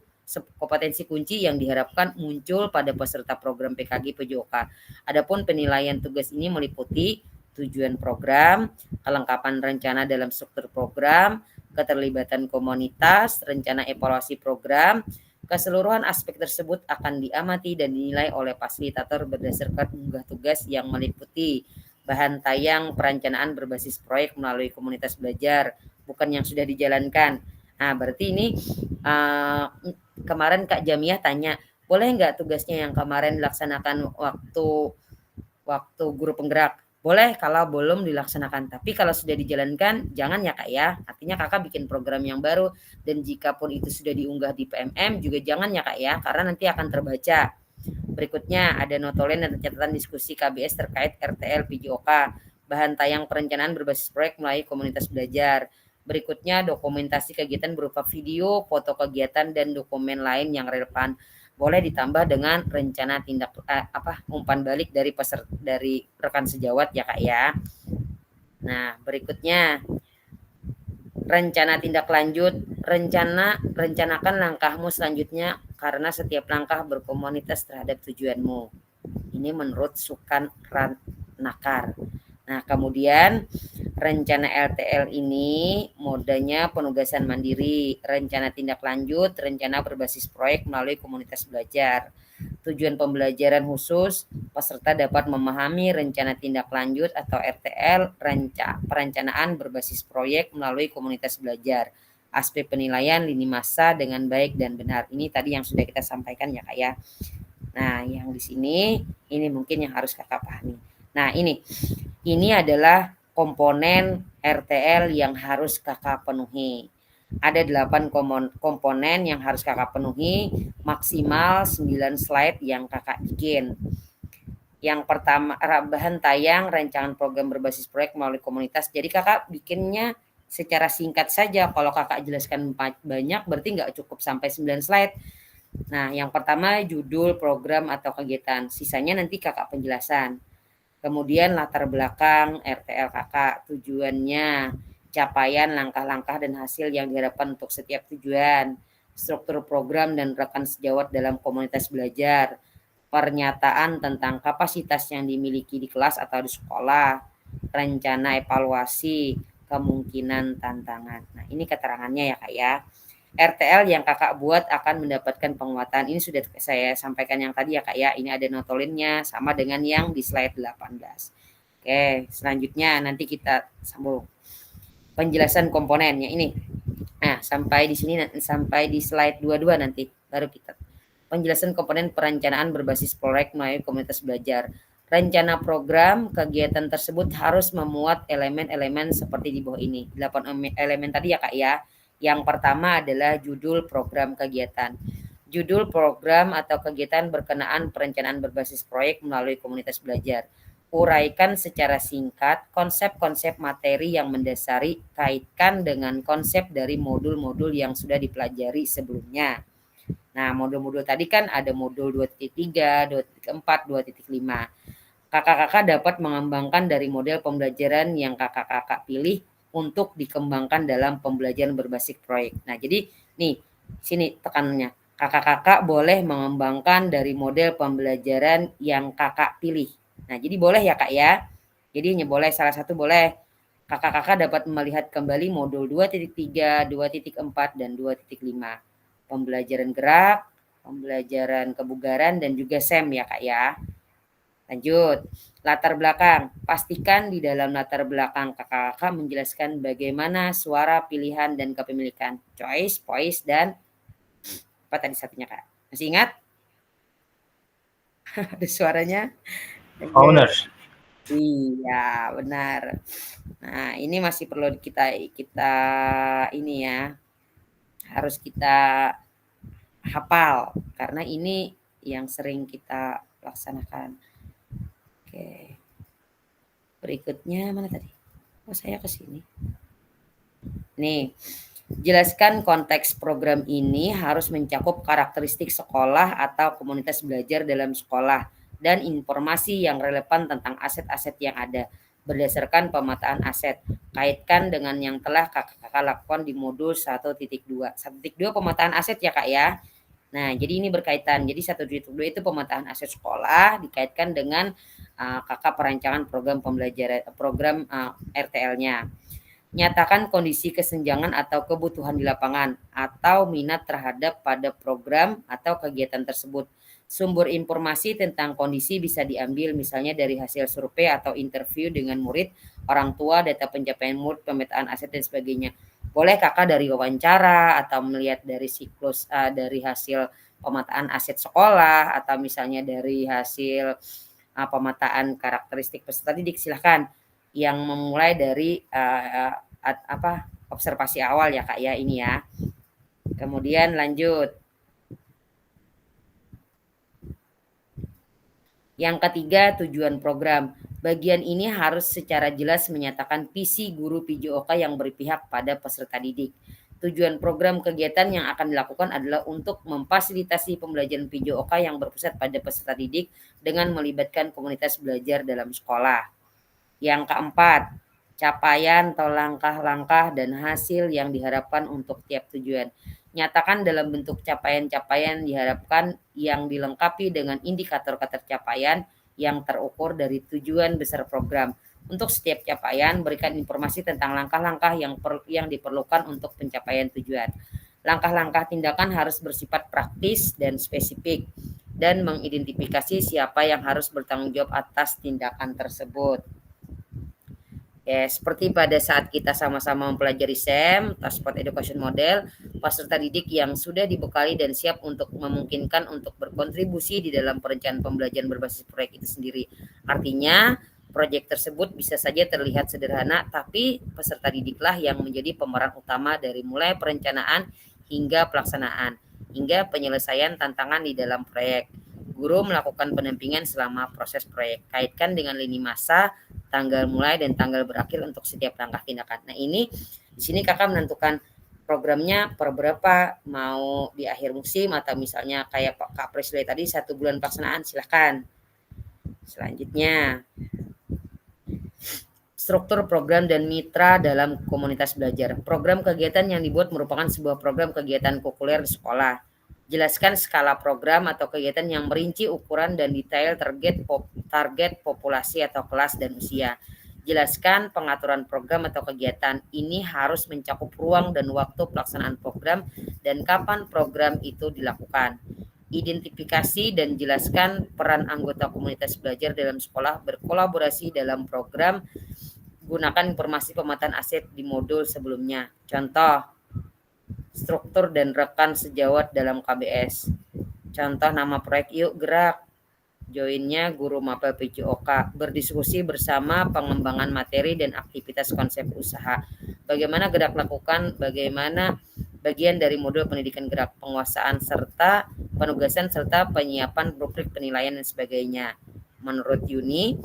kompetensi kunci yang diharapkan muncul pada peserta program PKG PJOK. Adapun penilaian tugas ini meliputi tujuan program, kelengkapan rencana dalam struktur program, keterlibatan komunitas, rencana evaluasi program. Keseluruhan aspek tersebut akan diamati dan dinilai oleh fasilitator berdasarkan unggah tugas yang meliputi bahan tayang perencanaan berbasis proyek melalui komunitas belajar, bukan yang sudah dijalankan. Nah, berarti ini kemarin Kak Jamiah tanya, boleh nggak tugasnya yang kemarin dilaksanakan waktu guru penggerak? Boleh kalau belum dilaksanakan, tapi kalau sudah dijalankan jangan ya Kak ya. Artinya Kakak bikin program yang baru, dan jika pun itu sudah diunggah di PMM juga jangan ya Kak ya, karena nanti akan terbaca. Berikutnya ada notolen dan catatan diskusi KBS terkait RTL PJOK, bahan tayang perencanaan berbasis proyek melalui komunitas belajar. Berikutnya dokumentasi kegiatan berupa video, foto kegiatan, dan dokumen lain yang relevan. Boleh ditambah dengan rencana tindak umpan balik dari dari rekan sejawat ya Kak ya. Nah, berikutnya rencana tindak lanjut. Rencanakan langkahmu selanjutnya karena setiap langkah berkomunitas terhadap tujuanmu. Ini menurut Sukan Ranakar. Nah, kemudian rencana RTL ini modenya penugasan mandiri, rencana tindak lanjut, rencana berbasis proyek melalui komunitas belajar. Tujuan pembelajaran khusus, peserta dapat memahami rencana tindak lanjut atau RTL, perencanaan berbasis proyek melalui komunitas belajar. Aspek penilaian lini masa dengan baik dan benar. Ini tadi yang sudah kita sampaikan ya Kak ya. Nah, yang di sini ini mungkin yang harus Kakak pahami. Nah, ini adalah komponen RTL yang harus Kakak penuhi. Ada 8 komponen yang harus Kakak penuhi, maksimal 9 slide yang Kakak bikin. Yang pertama, bahan tayang rancangan program berbasis proyek melalui komunitas. Jadi Kakak bikinnya secara singkat saja. Kalau Kakak jelaskan banyak berarti nggak cukup sampai 9 slide. Nah, yang pertama judul program atau kegiatan. Sisanya nanti Kakak penjelasan. Kemudian latar belakang RTL Kakak, tujuannya, capaian, langkah-langkah dan hasil yang diharapkan untuk setiap tujuan, struktur program dan rekan sejawat dalam komunitas belajar, pernyataan tentang kapasitas yang dimiliki di kelas atau di sekolah, rencana evaluasi, kemungkinan tantangan. Nah, ini keterangannya ya Kak ya. RTL yang Kakak buat akan mendapatkan penguatan. Ini sudah saya sampaikan yang tadi ya Kak ya. Ini ada notolinnya sama dengan yang di slide 18. Oke, selanjutnya nanti kita sambung. Penjelasan komponennya ini. Nah, sampai di sini, sampai di slide 22 nanti baru kita. Penjelasan komponen perencanaan berbasis proyek melalui komunitas belajar. Rencana program kegiatan tersebut harus memuat elemen-elemen seperti di bawah ini. 8 elemen tadi ya Kak ya. Yang pertama adalah judul program kegiatan. Judul program atau kegiatan berkenaan perencanaan berbasis proyek melalui komunitas belajar. Uraikan secara singkat konsep-konsep materi yang mendasari, kaitkan dengan konsep dari modul-modul yang sudah dipelajari sebelumnya. Nah, modul-modul tadi kan ada modul 2.3, 2.4, 2.5. Kakak-kakak dapat mengembangkan dari model pembelajaran yang kakak-kakak pilih untuk dikembangkan dalam pembelajaran berbasis proyek. Nah, jadi nih, sini tekanannya. Kakak-kakak boleh mengembangkan dari model pembelajaran yang kakak pilih. Nah, jadi boleh ya Kak ya. Jadi hanya boleh salah satu boleh. Kakak-kakak dapat melihat kembali modul 2.3, 2.4, dan 2.5. Pembelajaran gerak, pembelajaran kebugaran, dan juga SEM ya Kak ya. Lanjut, latar belakang. Pastikan di dalam latar belakang kakak-kakak menjelaskan bagaimana suara, pilihan, dan kepemilikan. Choice, voice, dan apa tadi satunya Kak? Masih ingat? Ada suaranya? Owners. Iya, benar. Nah, ini masih perlu kita ini ya. Harus kita hafal karena ini yang sering kita laksanakan. Oke. Berikutnya mana tadi? Oh, saya ke sini. Nih, jelaskan konteks program ini harus mencakup karakteristik sekolah atau komunitas belajar dalam sekolah dan informasi yang relevan tentang aset-aset yang ada berdasarkan pemetaan aset. Kaitkan dengan yang telah kakak-kakak lakukan di modul 1.2. 1.2 pemetaan aset ya Kak ya. Nah, jadi ini berkaitan. Jadi 1.2 itu pemetaan aset sekolah dikaitkan dengan kakak perancangan program pembelajaran program RTL-nya. Nyatakan kondisi kesenjangan atau kebutuhan di lapangan atau minat terhadap pada program atau kegiatan tersebut. Sumber informasi tentang kondisi bisa diambil misalnya dari hasil survei atau interview dengan murid, orang tua, data pencapaian murid, pemetaan aset dan sebagainya. Boleh kakak dari wawancara atau melihat dari siklus dari hasil pemetaan aset sekolah atau misalnya dari hasil pemetaan karakteristik peserta didik. Silahkan yang memulai dari observasi awal ya Kak ya, ini ya. Kemudian lanjut. Yang ketiga, tujuan program. Bagian ini harus secara jelas menyatakan visi guru PJOK yang berpihak pada peserta didik. Tujuan program kegiatan yang akan dilakukan adalah untuk memfasilitasi pembelajaran PJOK yang berpusat pada peserta didik dengan melibatkan komunitas belajar dalam sekolah. Yang keempat, capaian atau langkah-langkah dan hasil yang diharapkan untuk tiap tujuan. Nyatakan dalam bentuk capaian-capaian diharapkan yang dilengkapi dengan indikator capaian yang terukur dari tujuan besar program. Untuk setiap capaian, berikan informasi tentang langkah-langkah yang diperlukan untuk pencapaian tujuan. Langkah-langkah tindakan harus bersifat praktis dan spesifik dan mengidentifikasi siapa yang harus bertanggung jawab atas tindakan tersebut. Ya, seperti pada saat kita sama-sama mempelajari SEM, Task Force Education Model, peserta didik yang sudah dibekali dan siap untuk memungkinkan untuk berkontribusi di dalam perencanaan pembelajaran berbasis proyek itu sendiri. Artinya, proyek tersebut bisa saja terlihat sederhana, tapi peserta didiklah yang menjadi pemeran utama dari mulai perencanaan hingga pelaksanaan, hingga penyelesaian tantangan di dalam proyek. Guru melakukan pendampingan selama proses proyek. Kaitkan dengan lini masa, tanggal mulai dan tanggal berakhir untuk setiap langkah tindakan. Nah, ini di sini Kakak menentukan programnya per berapa, mau di akhir musim atau misalnya kayak Kak Presli tadi 1 bulan pelaksanaan, silahkan. Selanjutnya, struktur program dan mitra dalam komunitas belajar. Program kegiatan yang dibuat merupakan sebuah program kegiatan kokuler di sekolah. Jelaskan skala program atau kegiatan yang merinci ukuran dan detail target populasi atau kelas dan usia. Jelaskan pengaturan program atau kegiatan. Ini harus mencakup ruang dan waktu pelaksanaan program dan kapan program itu dilakukan. Identifikasi dan jelaskan peran anggota komunitas belajar dalam sekolah berkolaborasi dalam program. Gunakan informasi pemetaan aset di modul sebelumnya. Contoh, struktur dan rekan sejawat dalam KBS. Contoh nama proyek Yuk Gerak. Joinnya guru mapel PJOK. Berdiskusi bersama pengembangan materi dan aktivitas konsep usaha. Bagaimana gerak lakukan, bagaimana bagian dari modul pendidikan gerak, penguasaan serta penugasan serta penyiapan rubrik penilaian dan sebagainya. Menurut Yuni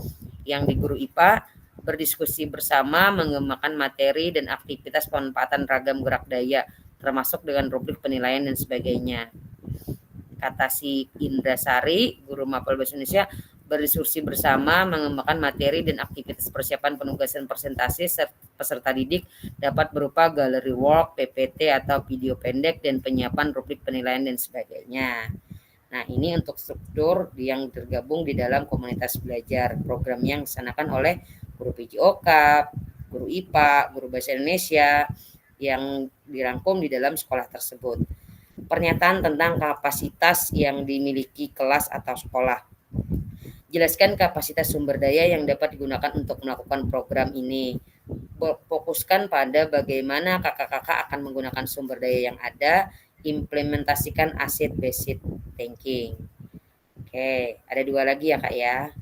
yang di guru IPA, berdiskusi bersama mengembangkan materi dan aktivitas pemanfaatan ragam gerak daya termasuk dengan rubrik penilaian dan sebagainya. Kata si Indrasari, guru mapel bahasa Indonesia, berdiskusi bersama mengembangkan materi dan aktivitas persiapan penugasan presentasi peserta didik dapat berupa gallery work, PPT atau video pendek dan penyiapan rubrik penilaian dan sebagainya. Nah, ini untuk struktur yang tergabung di dalam komunitas belajar, program yang dilaksanakan oleh guru PJOK, guru IPA, guru bahasa Indonesia, yang dirangkum di dalam sekolah tersebut. Pernyataan tentang kapasitas yang dimiliki kelas atau sekolah. Jelaskan kapasitas sumber daya yang dapat digunakan untuk melakukan program ini. Fokuskan pada bagaimana kakak-kakak akan menggunakan sumber daya yang ada, implementasikan asset-based thinking. Oke, ada 2 lagi ya Kak ya.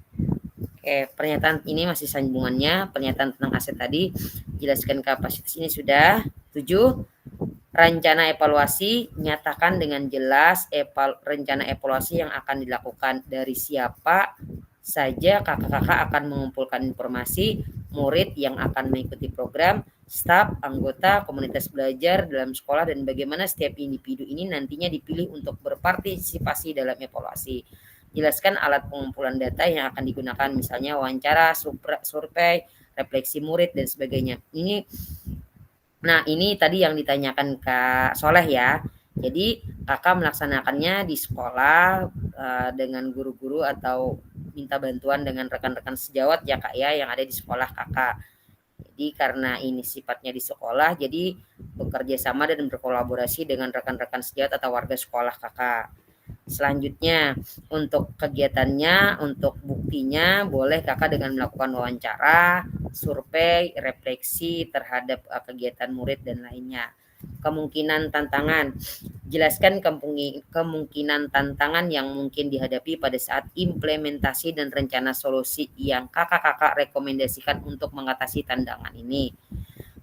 Oke, pernyataan ini masih sambungannya, pernyataan tentang aset tadi. Jelaskan kapasitas ini sudah. 7. Rencana evaluasi, nyatakan dengan jelas rencana evaluasi yang akan dilakukan, dari siapa saja kakak-kakak akan mengumpulkan informasi, murid yang akan mengikuti program, staf, anggota, komunitas belajar dalam sekolah, dan bagaimana setiap individu ini nantinya dipilih untuk berpartisipasi dalam evaluasi. Jelaskan alat pengumpulan data yang akan digunakan, misalnya wawancara, survei, refleksi murid, dan sebagainya. Nah, ini tadi yang ditanyakan Kak Soleh ya. Jadi kakak melaksanakannya di sekolah dengan guru-guru atau minta bantuan dengan rekan-rekan sejawat ya Kak ya yang ada di sekolah kakak. Jadi karena ini sifatnya di sekolah, jadi bekerja sama dan berkolaborasi dengan rekan-rekan sejawat atau warga sekolah kakak. Selanjutnya, untuk kegiatannya, untuk buktinya, boleh kakak dengan melakukan wawancara, survei, refleksi terhadap kegiatan murid dan lainnya. Kemungkinan tantangan. Jelaskan kemungkinan tantangan yang mungkin dihadapi pada saat implementasi dan rencana solusi yang kakak-kakak rekomendasikan untuk mengatasi tantangan ini.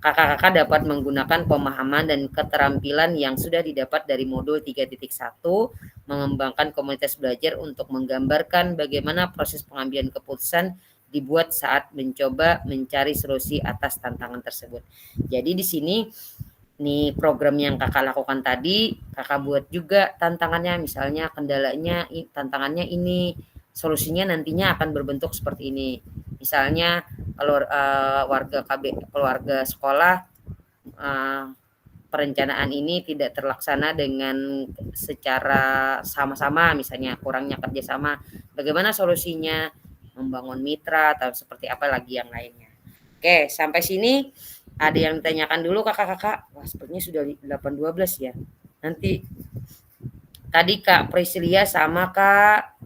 Kakak-kakak dapat menggunakan pemahaman dan keterampilan yang sudah didapat dari modul 3.1, mengembangkan komunitas belajar untuk menggambarkan bagaimana proses pengambilan keputusan dibuat saat mencoba mencari solusi atas tantangan tersebut. Jadi di sini nih program yang kakak lakukan tadi, kakak buat juga tantangannya, misalnya kendalanya, tantangannya ini, solusinya nantinya akan berbentuk seperti ini. Misalnya kalau keluarga sekolah perencanaan ini tidak terlaksana dengan secara sama-sama, misalnya kurangnya kerjasama, bagaimana solusinya, membangun mitra atau seperti apa lagi yang lainnya. Oke, sampai sini ada yang ditanyakan dulu kakak-kakak? Wah, sepertinya sudah 8.12 ya. Nanti tadi Kak Priscilia sama Kak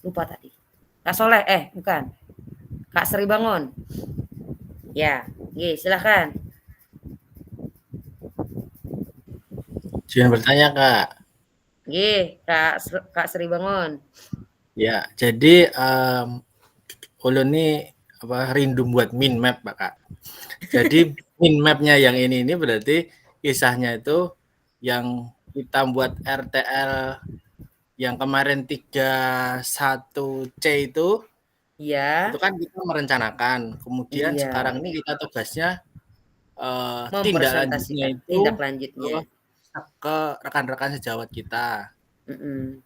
lupa tadi. Kak Soleh, bukan. Kak Sri Bangun. Ya, silahkan. Jangan bertanya Kak. Kak Sri Bangun. Ya, jadi ulun nih rindu buat min map Kak. Jadi min mapnya yang ini berarti kisahnya itu yang kita buat RTL yang kemarin 31C itu. Iya. Itu kan kita merencanakan. Kemudian sekarang ini kita tugasnya tindak lanjutnya ke rekan-rekan sejawat kita.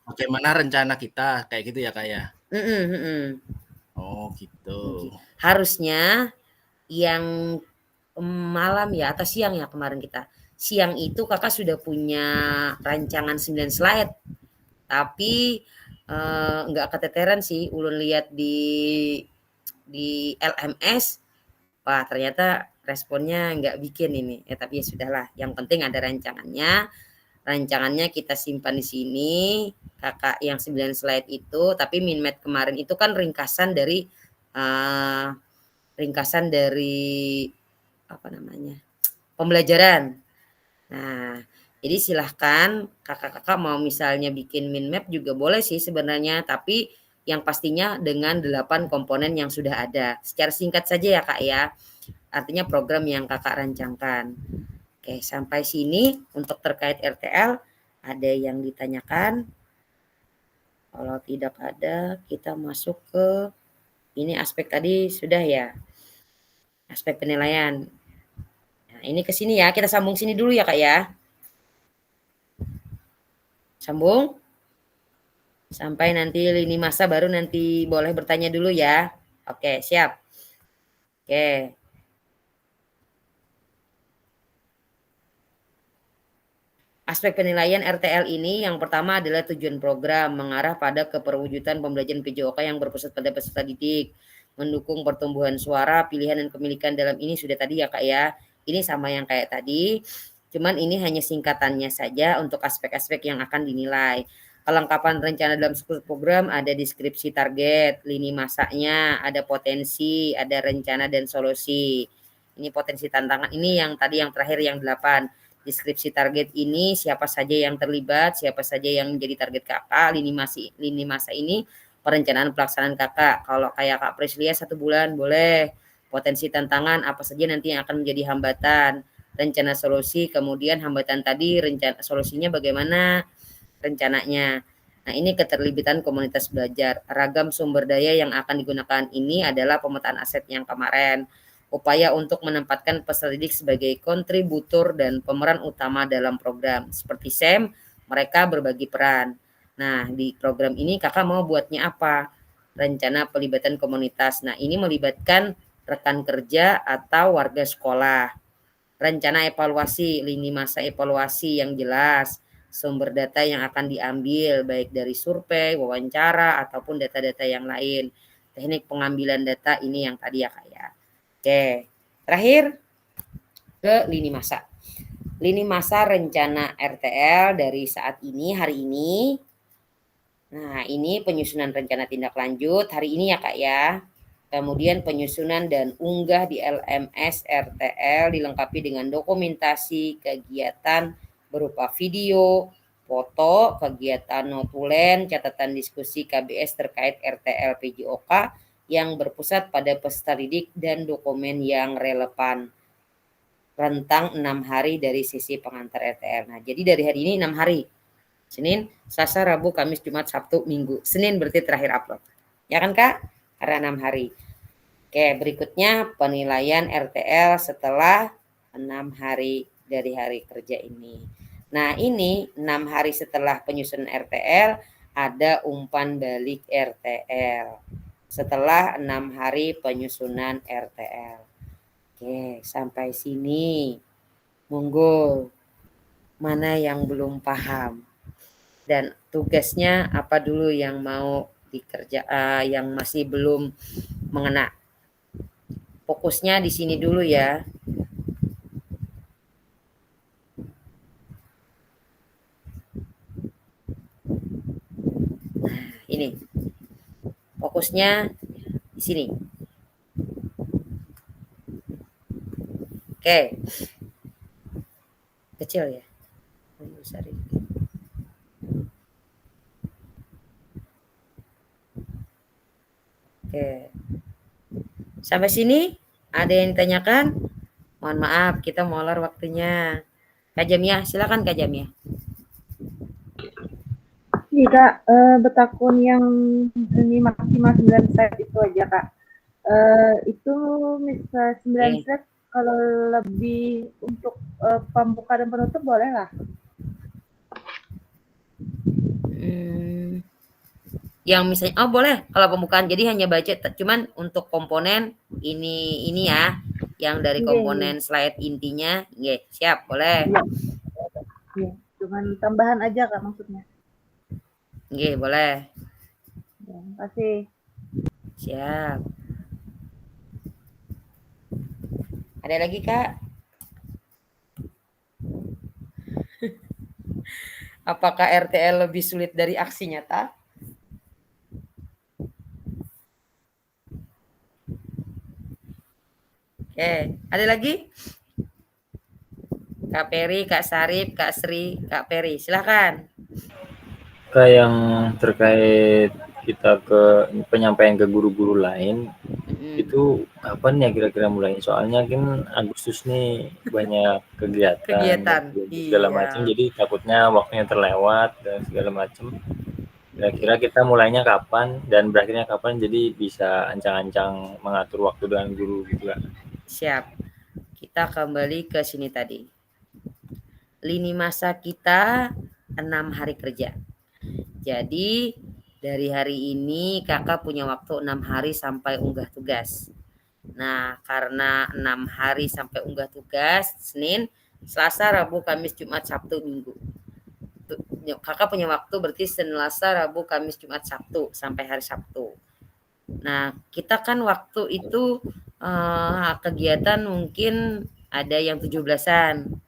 Bagaimana rencana kita kayak gitu ya Kak ya? Oh gitu. Harusnya yang malam ya atau siang ya kemarin kita. Siang itu kakak sudah punya rancangan 9 slide. Tapi nggak keteteran sih, ulun lihat di LMS, wah ternyata responnya nggak bikin ini. Tapi ya sudahlah, yang penting ada rancangannya. Rancangannya kita simpan di sini, kakak yang 9 slide itu, tapi minmap kemarin itu kan ringkasan dari apa namanya? Pembelajaran. Nah, jadi silahkan kakak-kakak mau misalnya bikin minmap juga boleh sih sebenarnya, tapi yang pastinya dengan 8 komponen yang sudah ada. Secara singkat saja ya Kak ya, artinya program yang kakak rancangkan. Oke, sampai sini untuk terkait RTL, ada yang ditanyakan? Kalau tidak ada, kita masuk ke ini aspek tadi sudah ya, aspek penilaian. Nah, ini ke sini ya, kita sambung sini dulu ya Kak ya. Sambung sampai nanti lini masa baru nanti boleh bertanya dulu ya. Oke, siap. Oke. Aspek penilaian RTL ini yang pertama adalah tujuan program mengarah pada keperwujudan pembelajaran PJOK yang berpusat pada peserta didik, mendukung pertumbuhan suara, pilihan dan kepemilikan dalam ini sudah tadi ya Kak ya. Ini sama yang kayak tadi. Cuman ini hanya singkatannya saja untuk aspek-aspek yang akan dinilai. Kelengkapan rencana dalam struktur program ada deskripsi target, lini masanya, ada potensi, ada rencana dan solusi. Ini potensi tantangan ini yang tadi yang terakhir yang 8. Deskripsi target ini siapa saja yang terlibat, siapa saja yang menjadi target kakak, lini masa ini perencanaan pelaksanaan kakak. Kalau kayak Kak Priscilia 1 bulan boleh. Potensi tantangan apa saja nanti yang akan menjadi hambatan. Rencana solusi, kemudian hambatan tadi, rencana solusinya bagaimana rencananya. Nah, ini keterlibatan komunitas belajar. Ragam sumber daya yang akan digunakan ini adalah pemetaan aset yang kemarin. Upaya untuk menempatkan peserta didik sebagai kontributor dan pemeran utama dalam program. Seperti SEM, mereka berbagi peran. Nah, di program ini kakak mau buatnya apa? Rencana pelibatan komunitas. Nah, ini melibatkan rekan kerja atau warga sekolah. Rencana evaluasi, lini masa evaluasi yang jelas, sumber data yang akan diambil baik dari survei, wawancara, ataupun data-data yang lain. Teknik pengambilan data ini yang tadi ya Kak ya. Oke, terakhir ke lini masa. Lini masa rencana RTL dari saat ini, hari ini. Nah, ini penyusunan rencana tindak lanjut hari ini ya Kak ya. Kemudian penyusunan dan unggah di LMS RTL dilengkapi dengan dokumentasi kegiatan berupa video, foto, kegiatan notulen, catatan diskusi KBS terkait RTL PJOK yang berpusat pada peserta didik dan dokumen yang relevan. Rentang 6 hari dari sisi pengantar RTL. Nah, jadi dari hari ini 6 hari. Senin, Selasa, Rabu, Kamis, Jumat, Sabtu, Minggu. Senin berarti terakhir upload. Ya kan, Kak? Karena 6 hari. Oke, berikutnya penilaian RTL setelah 6 hari dari hari kerja ini. Nah, ini 6 hari setelah penyusunan RTL, ada umpan balik RTL. Setelah 6 hari penyusunan RTL. Oke, sampai sini. Monggo. Mana yang belum paham? Dan tugasnya apa dulu yang mau dikerjakan, yang masih belum mengena? Fokusnya di sini dulu ya. Nah, ini. Fokusnya di sini. Oke. Kecil ya. Besar ini. Oke. Sampai sini ada yang ditanyakan? Mohon maaf, kita molor waktunya. Kak Jamiah, silakan Kak Jamiah. Iya Kak, betakun yang ini maksimal 9 slide itu aja Kak. Itu misal 9 slide, kalau lebih untuk pembuka dan penutup boleh lah. Yang misalnya, boleh kalau pembukaan, jadi hanya baca, cuman untuk komponen ini ya, yang dari komponen slide intinya, siap, boleh. Iya, cuman tambahan aja Kak maksudnya. Boleh. Ya, terima kasih. Siap. Ada lagi Kak? Apakah RTL lebih sulit dari aksi nyata? Oke, ada lagi? Kak Peri, Kak Sarip, Kak Sri, Kak Peri, silahkan. Kak, yang terkait kita ke penyampaian ke guru-guru lain, itu kapan ya kira-kira mulai? Soalnya kan Agustus nih banyak kegiatan segala macam, jadi takutnya waktunya terlewat dan segala macam. Kira-kira kita mulainya kapan dan berakhirnya kapan, jadi bisa ancang-ancang mengatur waktu dengan guru gitu kan. Siap. Kita kembali ke sini tadi. Lini masa kita 6 hari kerja. Jadi dari hari ini kakak punya waktu 6 hari sampai unggah tugas. Nah, karena 6 hari sampai unggah tugas, Senin, Selasa, Rabu, Kamis, Jumat, Sabtu, Minggu. Kakak punya waktu berarti Senin, Selasa, Rabu, Kamis, Jumat, Sabtu sampai hari Sabtu. Nah, kita kan waktu itu kegiatan mungkin ada yang 17-an.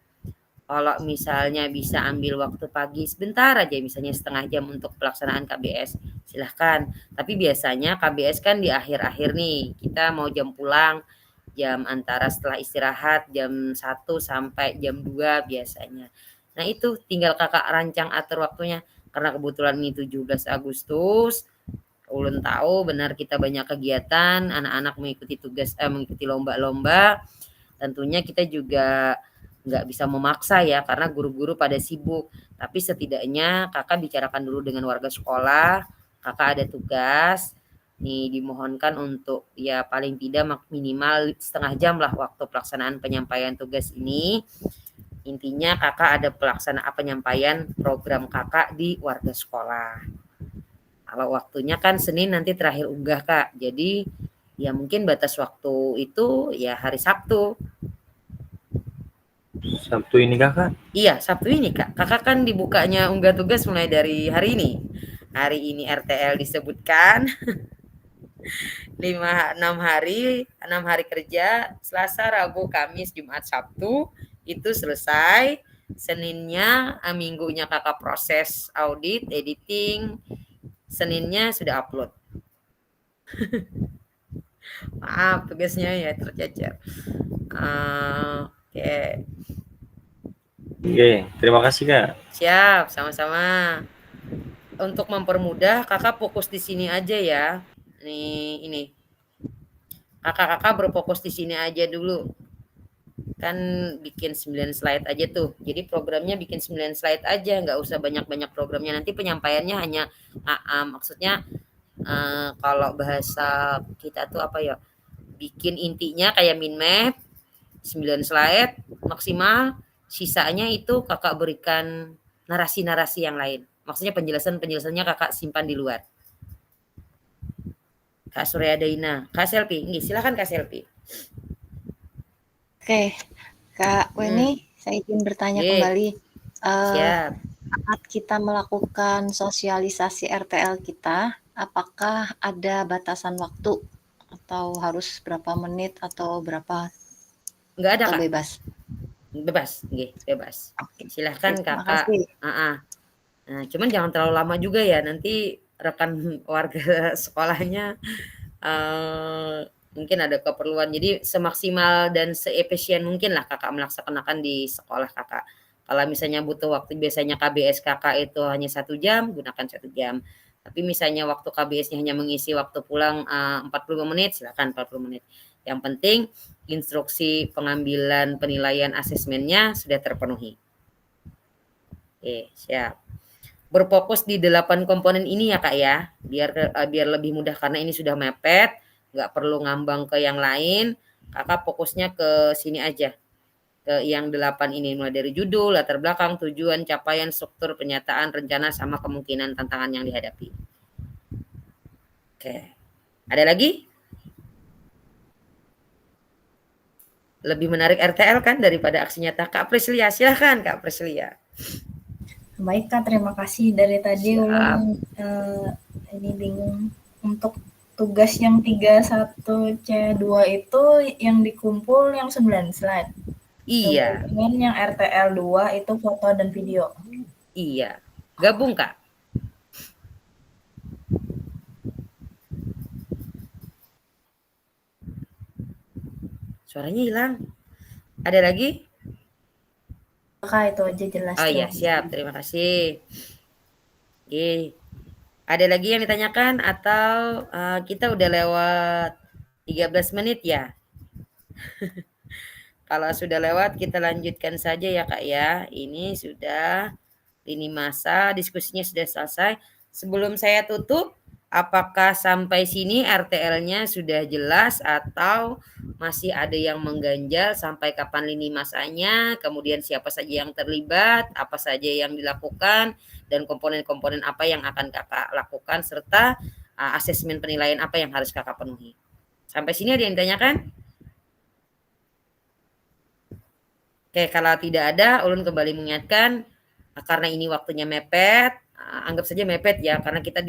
Kalau misalnya bisa ambil waktu pagi sebentar aja, misalnya setengah jam untuk pelaksanaan KBS, silahkan. Tapi biasanya KBS kan di akhir-akhir nih, kita mau jam pulang, jam antara setelah istirahat, jam 1 sampai jam 2 biasanya. Nah itu tinggal kakak rancang atur waktunya. Karena kebetulan ini 17 Agustus, ulun tahu benar kita banyak kegiatan, anak-anak mengikuti mengikuti lomba-lomba. Tentunya kita juga nggak bisa memaksa ya, karena guru-guru pada sibuk. Tapi setidaknya kakak bicarakan dulu dengan warga sekolah, kakak ada tugas, nih dimohonkan untuk ya paling tidak minimal setengah jam lah waktu pelaksanaan penyampaian tugas ini. Intinya kakak ada pelaksanaan penyampaian program kakak di warga sekolah. Kalau waktunya kan Senin nanti terakhir unggah Kak, jadi ya mungkin batas waktu itu ya hari Sabtu. Sabtu ini Kakak? Iya, Sabtu ini Kak. Kakak kan dibukanya unggah tugas mulai dari hari ini. Hari ini RTL disebutkan 6 hari kerja, Selasa, Rabu, Kamis, Jumat, Sabtu itu selesai. Seninnya, minggunya kakak proses audit, editing, Seninnya sudah upload. Maaf, tugasnya ya tercecer. Oke. Oke, terima kasih Kak. Siap, sama-sama. Untuk mempermudah, kakak fokus di sini aja ya. Ini. Kakak-kakak berfokus di sini aja dulu. Kan bikin 9 slide aja tuh. Jadi programnya bikin 9 slide aja, nggak usah banyak-banyak programnya. Nanti penyampaiannya hanya maksudnya kalau bahasa kita tuh apa ya? Bikin intinya kayak min map 9 slide maksimal, sisanya itu kakak berikan narasi-narasi yang lain. Maksudnya penjelasannya kakak simpan di luar. Kak Surya Daina, Kak Selvi, silakan Kak Selvi. Oke, Kak Weni, saya ingin bertanya kembali. Siap. Saat kita melakukan sosialisasi RTL kita, apakah ada batasan waktu atau harus berapa menit atau berapa? Enggak ada, atau Kak. Bebas, bebas. Silahkan Kakak. Makasih. Nah, cuman jangan terlalu lama juga ya, nanti rekan warga sekolahnya mungkin ada keperluan. Jadi semaksimal dan seefisien mungkin lah kakak melaksanakan di sekolah kakak. Kalau misalnya butuh waktu, biasanya KBS kakak itu hanya 1 jam, gunakan 1 jam. Tapi misalnya waktu KBS-nya hanya mengisi waktu pulang 45 menit, silakan 40 menit. Yang penting instruksi pengambilan penilaian asesmennya sudah terpenuhi. Oke, siap. Berfokus di 8 komponen ini ya Kak ya, biar lebih mudah karena ini sudah mepet, nggak perlu ngambang ke yang lain. Kakak fokusnya ke sini aja, ke yang 8 ini, mulai dari judul, latar belakang, tujuan, capaian, struktur, penyataan, rencana, sama kemungkinan tantangan yang dihadapi. Oke, ada lagi? Lebih menarik RTL kan daripada aksi nyata. Kak Prislia, silahkan Kak Prislia. Baik Kak, terima kasih. Dari tadi Ulun ini bingung untuk tugas yang 31C2 itu yang dikumpul yang 9 slide. Iya. Kemudian yang RTL 2 itu foto dan video. Iya. Gabung Kak. Suaranya hilang. Ada lagi? Kak, itu aja jelas. Oh iya, siap. Terima kasih. Oke. Ada lagi yang ditanyakan atau kita udah lewat 13 menit ya? Kalau sudah lewat, kita lanjutkan saja ya Kak ya. Ini sudah lini masa, diskusinya sudah selesai. Sebelum saya tutup, apakah sampai sini RTL-nya sudah jelas atau masih ada yang mengganjal sampai kapan lini masanya, kemudian siapa saja yang terlibat, apa saja yang dilakukan, dan komponen-komponen apa yang akan kakak lakukan, serta asesmen penilaian apa yang harus kakak penuhi. Sampai sini ada yang ditanyakan? Oke, kalau tidak ada, Ulun kembali mengingatkan, karena ini waktunya mepet, anggap saja mepet ya, karena kita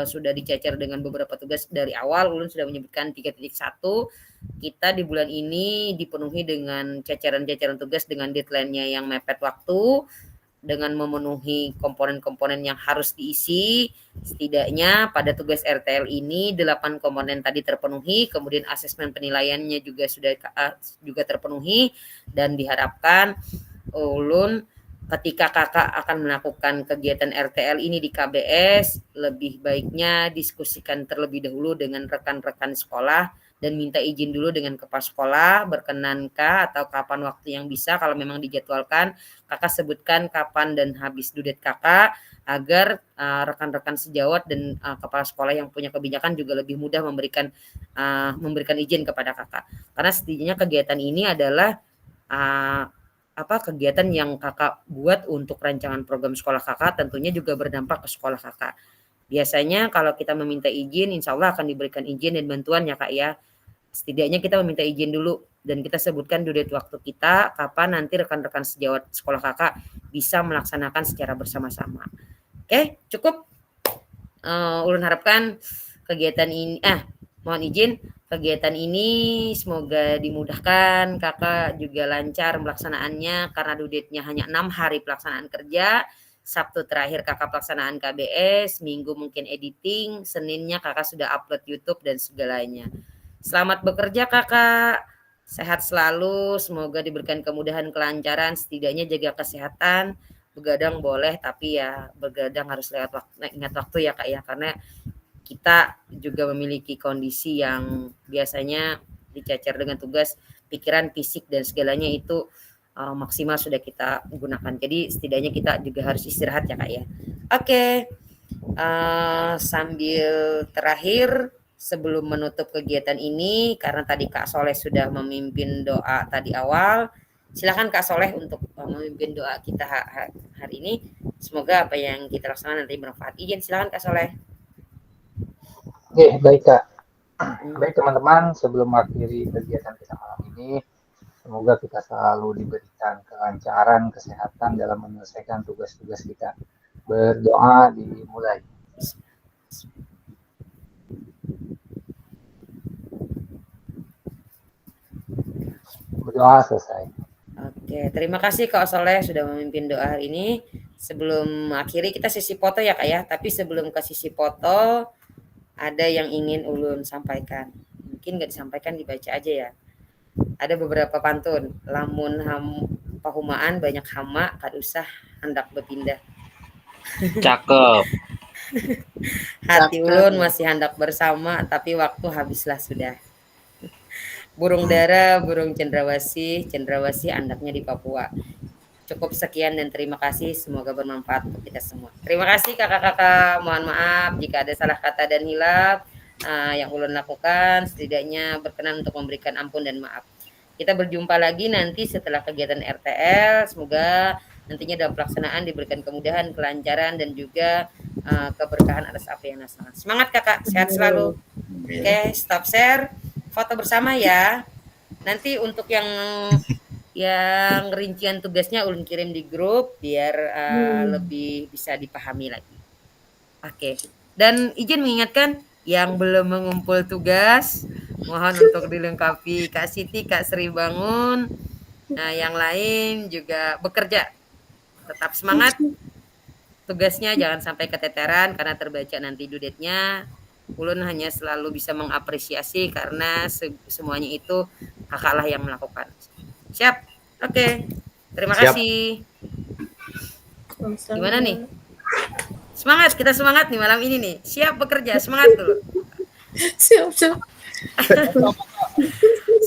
sudah dicecer dengan beberapa tugas dari awal. Ulun sudah menyebutkan 3.1, kita di bulan ini dipenuhi dengan ceceran-ceceran tugas dengan deadline-nya yang mepet waktu, dengan memenuhi komponen-komponen yang harus diisi. Setidaknya pada tugas RTL ini 8 komponen tadi terpenuhi, kemudian asesmen penilaiannya juga sudah terpenuhi, dan diharapkan Ulun ketika kakak akan melakukan kegiatan RTL ini di KBS, lebih baiknya diskusikan terlebih dahulu dengan rekan-rekan sekolah dan minta izin dulu dengan kepala sekolah, berkenankah atau kapan waktu yang bisa. Kalau memang dijadwalkan, kakak sebutkan kapan dan habis dudet kakak, agar rekan-rekan sejawat dan kepala sekolah yang punya kebijakan juga lebih mudah memberikan izin kepada kakak. Karena setidaknya kegiatan ini adalah kegiatan yang kakak buat untuk rancangan program sekolah kakak, tentunya juga berdampak ke sekolah kakak. Biasanya kalau kita meminta izin, insya Allah akan diberikan izin dan bantuan ya Kak ya. Setidaknya kita meminta izin dulu dan kita sebutkan due date waktu kita, kapan nanti rekan-rekan sejawat sekolah kakak bisa melaksanakan secara bersama-sama. Oke, cukup. Ulun harapkan kegiatan ini, mohon izin, kegiatan ini semoga dimudahkan, kakak juga lancar melaksanaannya karena due date-nya hanya 6 hari pelaksanaan kerja. Sabtu terakhir kakak pelaksanaan KBS, Minggu mungkin editing, Seninnya kakak sudah upload YouTube dan segalanya. Selamat bekerja Kakak. Sehat selalu, semoga diberikan kemudahan, kelancaran, setidaknya jaga kesehatan. Begadang boleh, tapi ya begadang harus ingat waktu ya Kak ya, karena kita juga memiliki kondisi yang biasanya dicacar dengan tugas, pikiran, fisik, dan segalanya itu maksimal sudah kita gunakan. Jadi setidaknya kita juga harus istirahat ya Kak ya. Oke, sambil terakhir sebelum menutup kegiatan ini, karena tadi Kak Soleh sudah memimpin doa tadi awal, silakan Kak Soleh untuk memimpin doa kita hari ini. Semoga apa yang kita laksanakan nanti bermanfaat. Izin, silakan Kak Soleh. Oke, baik Kak. Baik teman-teman, sebelum mengakhiri kegiatan kita malam ini, semoga kita selalu diberikan kelancaran, kesehatan dalam menyelesaikan tugas-tugas kita. Berdoa dimulai. Berdoa selesai. Oke, terima kasih Kak Soleh sudah memimpin doa hari ini. Sebelum akhiri kita sisi foto ya Kak ya, tapi sebelum ke sisi foto ada yang ingin Ulun sampaikan. Mungkin nggak disampaikan, dibaca aja ya. Ada beberapa pantun. Lamun pahumaan banyak hama, kad usah hendak berpindah. Cakep. Hati Ulun masih hendak bersama, tapi waktu habislah sudah. Burung dara, burung cendrawasih andaknya di Papua. Cukup sekian dan terima kasih, semoga bermanfaat untuk kita semua. Terima kasih kakak-kakak, mohon maaf jika ada salah kata dan hilaf yang Ulun lakukan, setidaknya berkenan untuk memberikan ampun dan maaf. Kita berjumpa lagi nanti setelah kegiatan RTL, semoga nantinya dalam pelaksanaan diberikan kemudahan, kelancaran, dan juga keberkahan atas apa yang dilaksanakan. Semangat kakak, sehat selalu. Oke, stop share. Foto bersama ya. Nanti untuk yang rincian tugasnya Ulun kirim di grup biar lebih bisa dipahami lagi. Oke. Dan izin mengingatkan yang belum mengumpul tugas mohon untuk dilengkapi Kak Siti, Kak Sri bangun. Nah, yang lain juga bekerja. Tetap semangat. Tugasnya jangan sampai keteteran karena terbaca nanti due date-nya. Ulun hanya selalu bisa mengapresiasi karena semuanya itu kakaklah yang melakukan. Siap? Oke. Terima kasih. Gimana nih? Semangat, kita semangat nih malam ini nih. Siap bekerja, semangat dulu. Siap.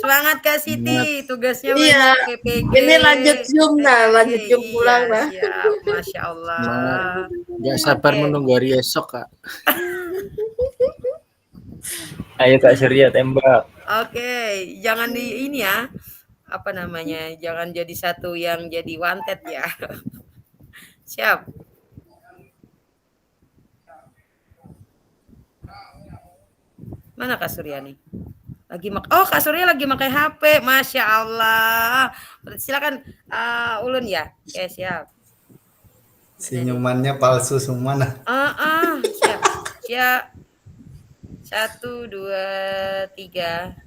Semangat Kak Siti, tugasnya banyak PPG. Ini lanjut Zoom lanjut Zoom pulang lah. Siap, Masya Allah. Gak sabar menunggu hari esok Kak. Ayo Kak Surya tembak. Oke, jangan di ini ya. Apa namanya? Jangan jadi satu yang jadi wanted ya. Siap. Mana Kak Surya nih? Kak Surya lagi pakai HP. Masya Allah. Silakan Ulun ya. Oke, siap. Senyumannya palsu semua nah. Siap. Siap. 1, 2, 3.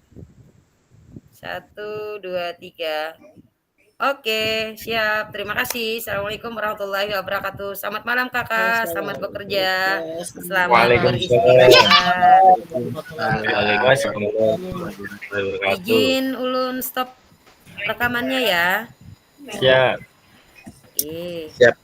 1, 2, 3. Oke, siap. Terima kasih. Assalamualaikum warahmatullahi wabarakatuh. Selamat malam kakak. Selamat bekerja. Selamat beristirahat. Izin Ulun stop rekamannya ya. Siap. Oke. Siap.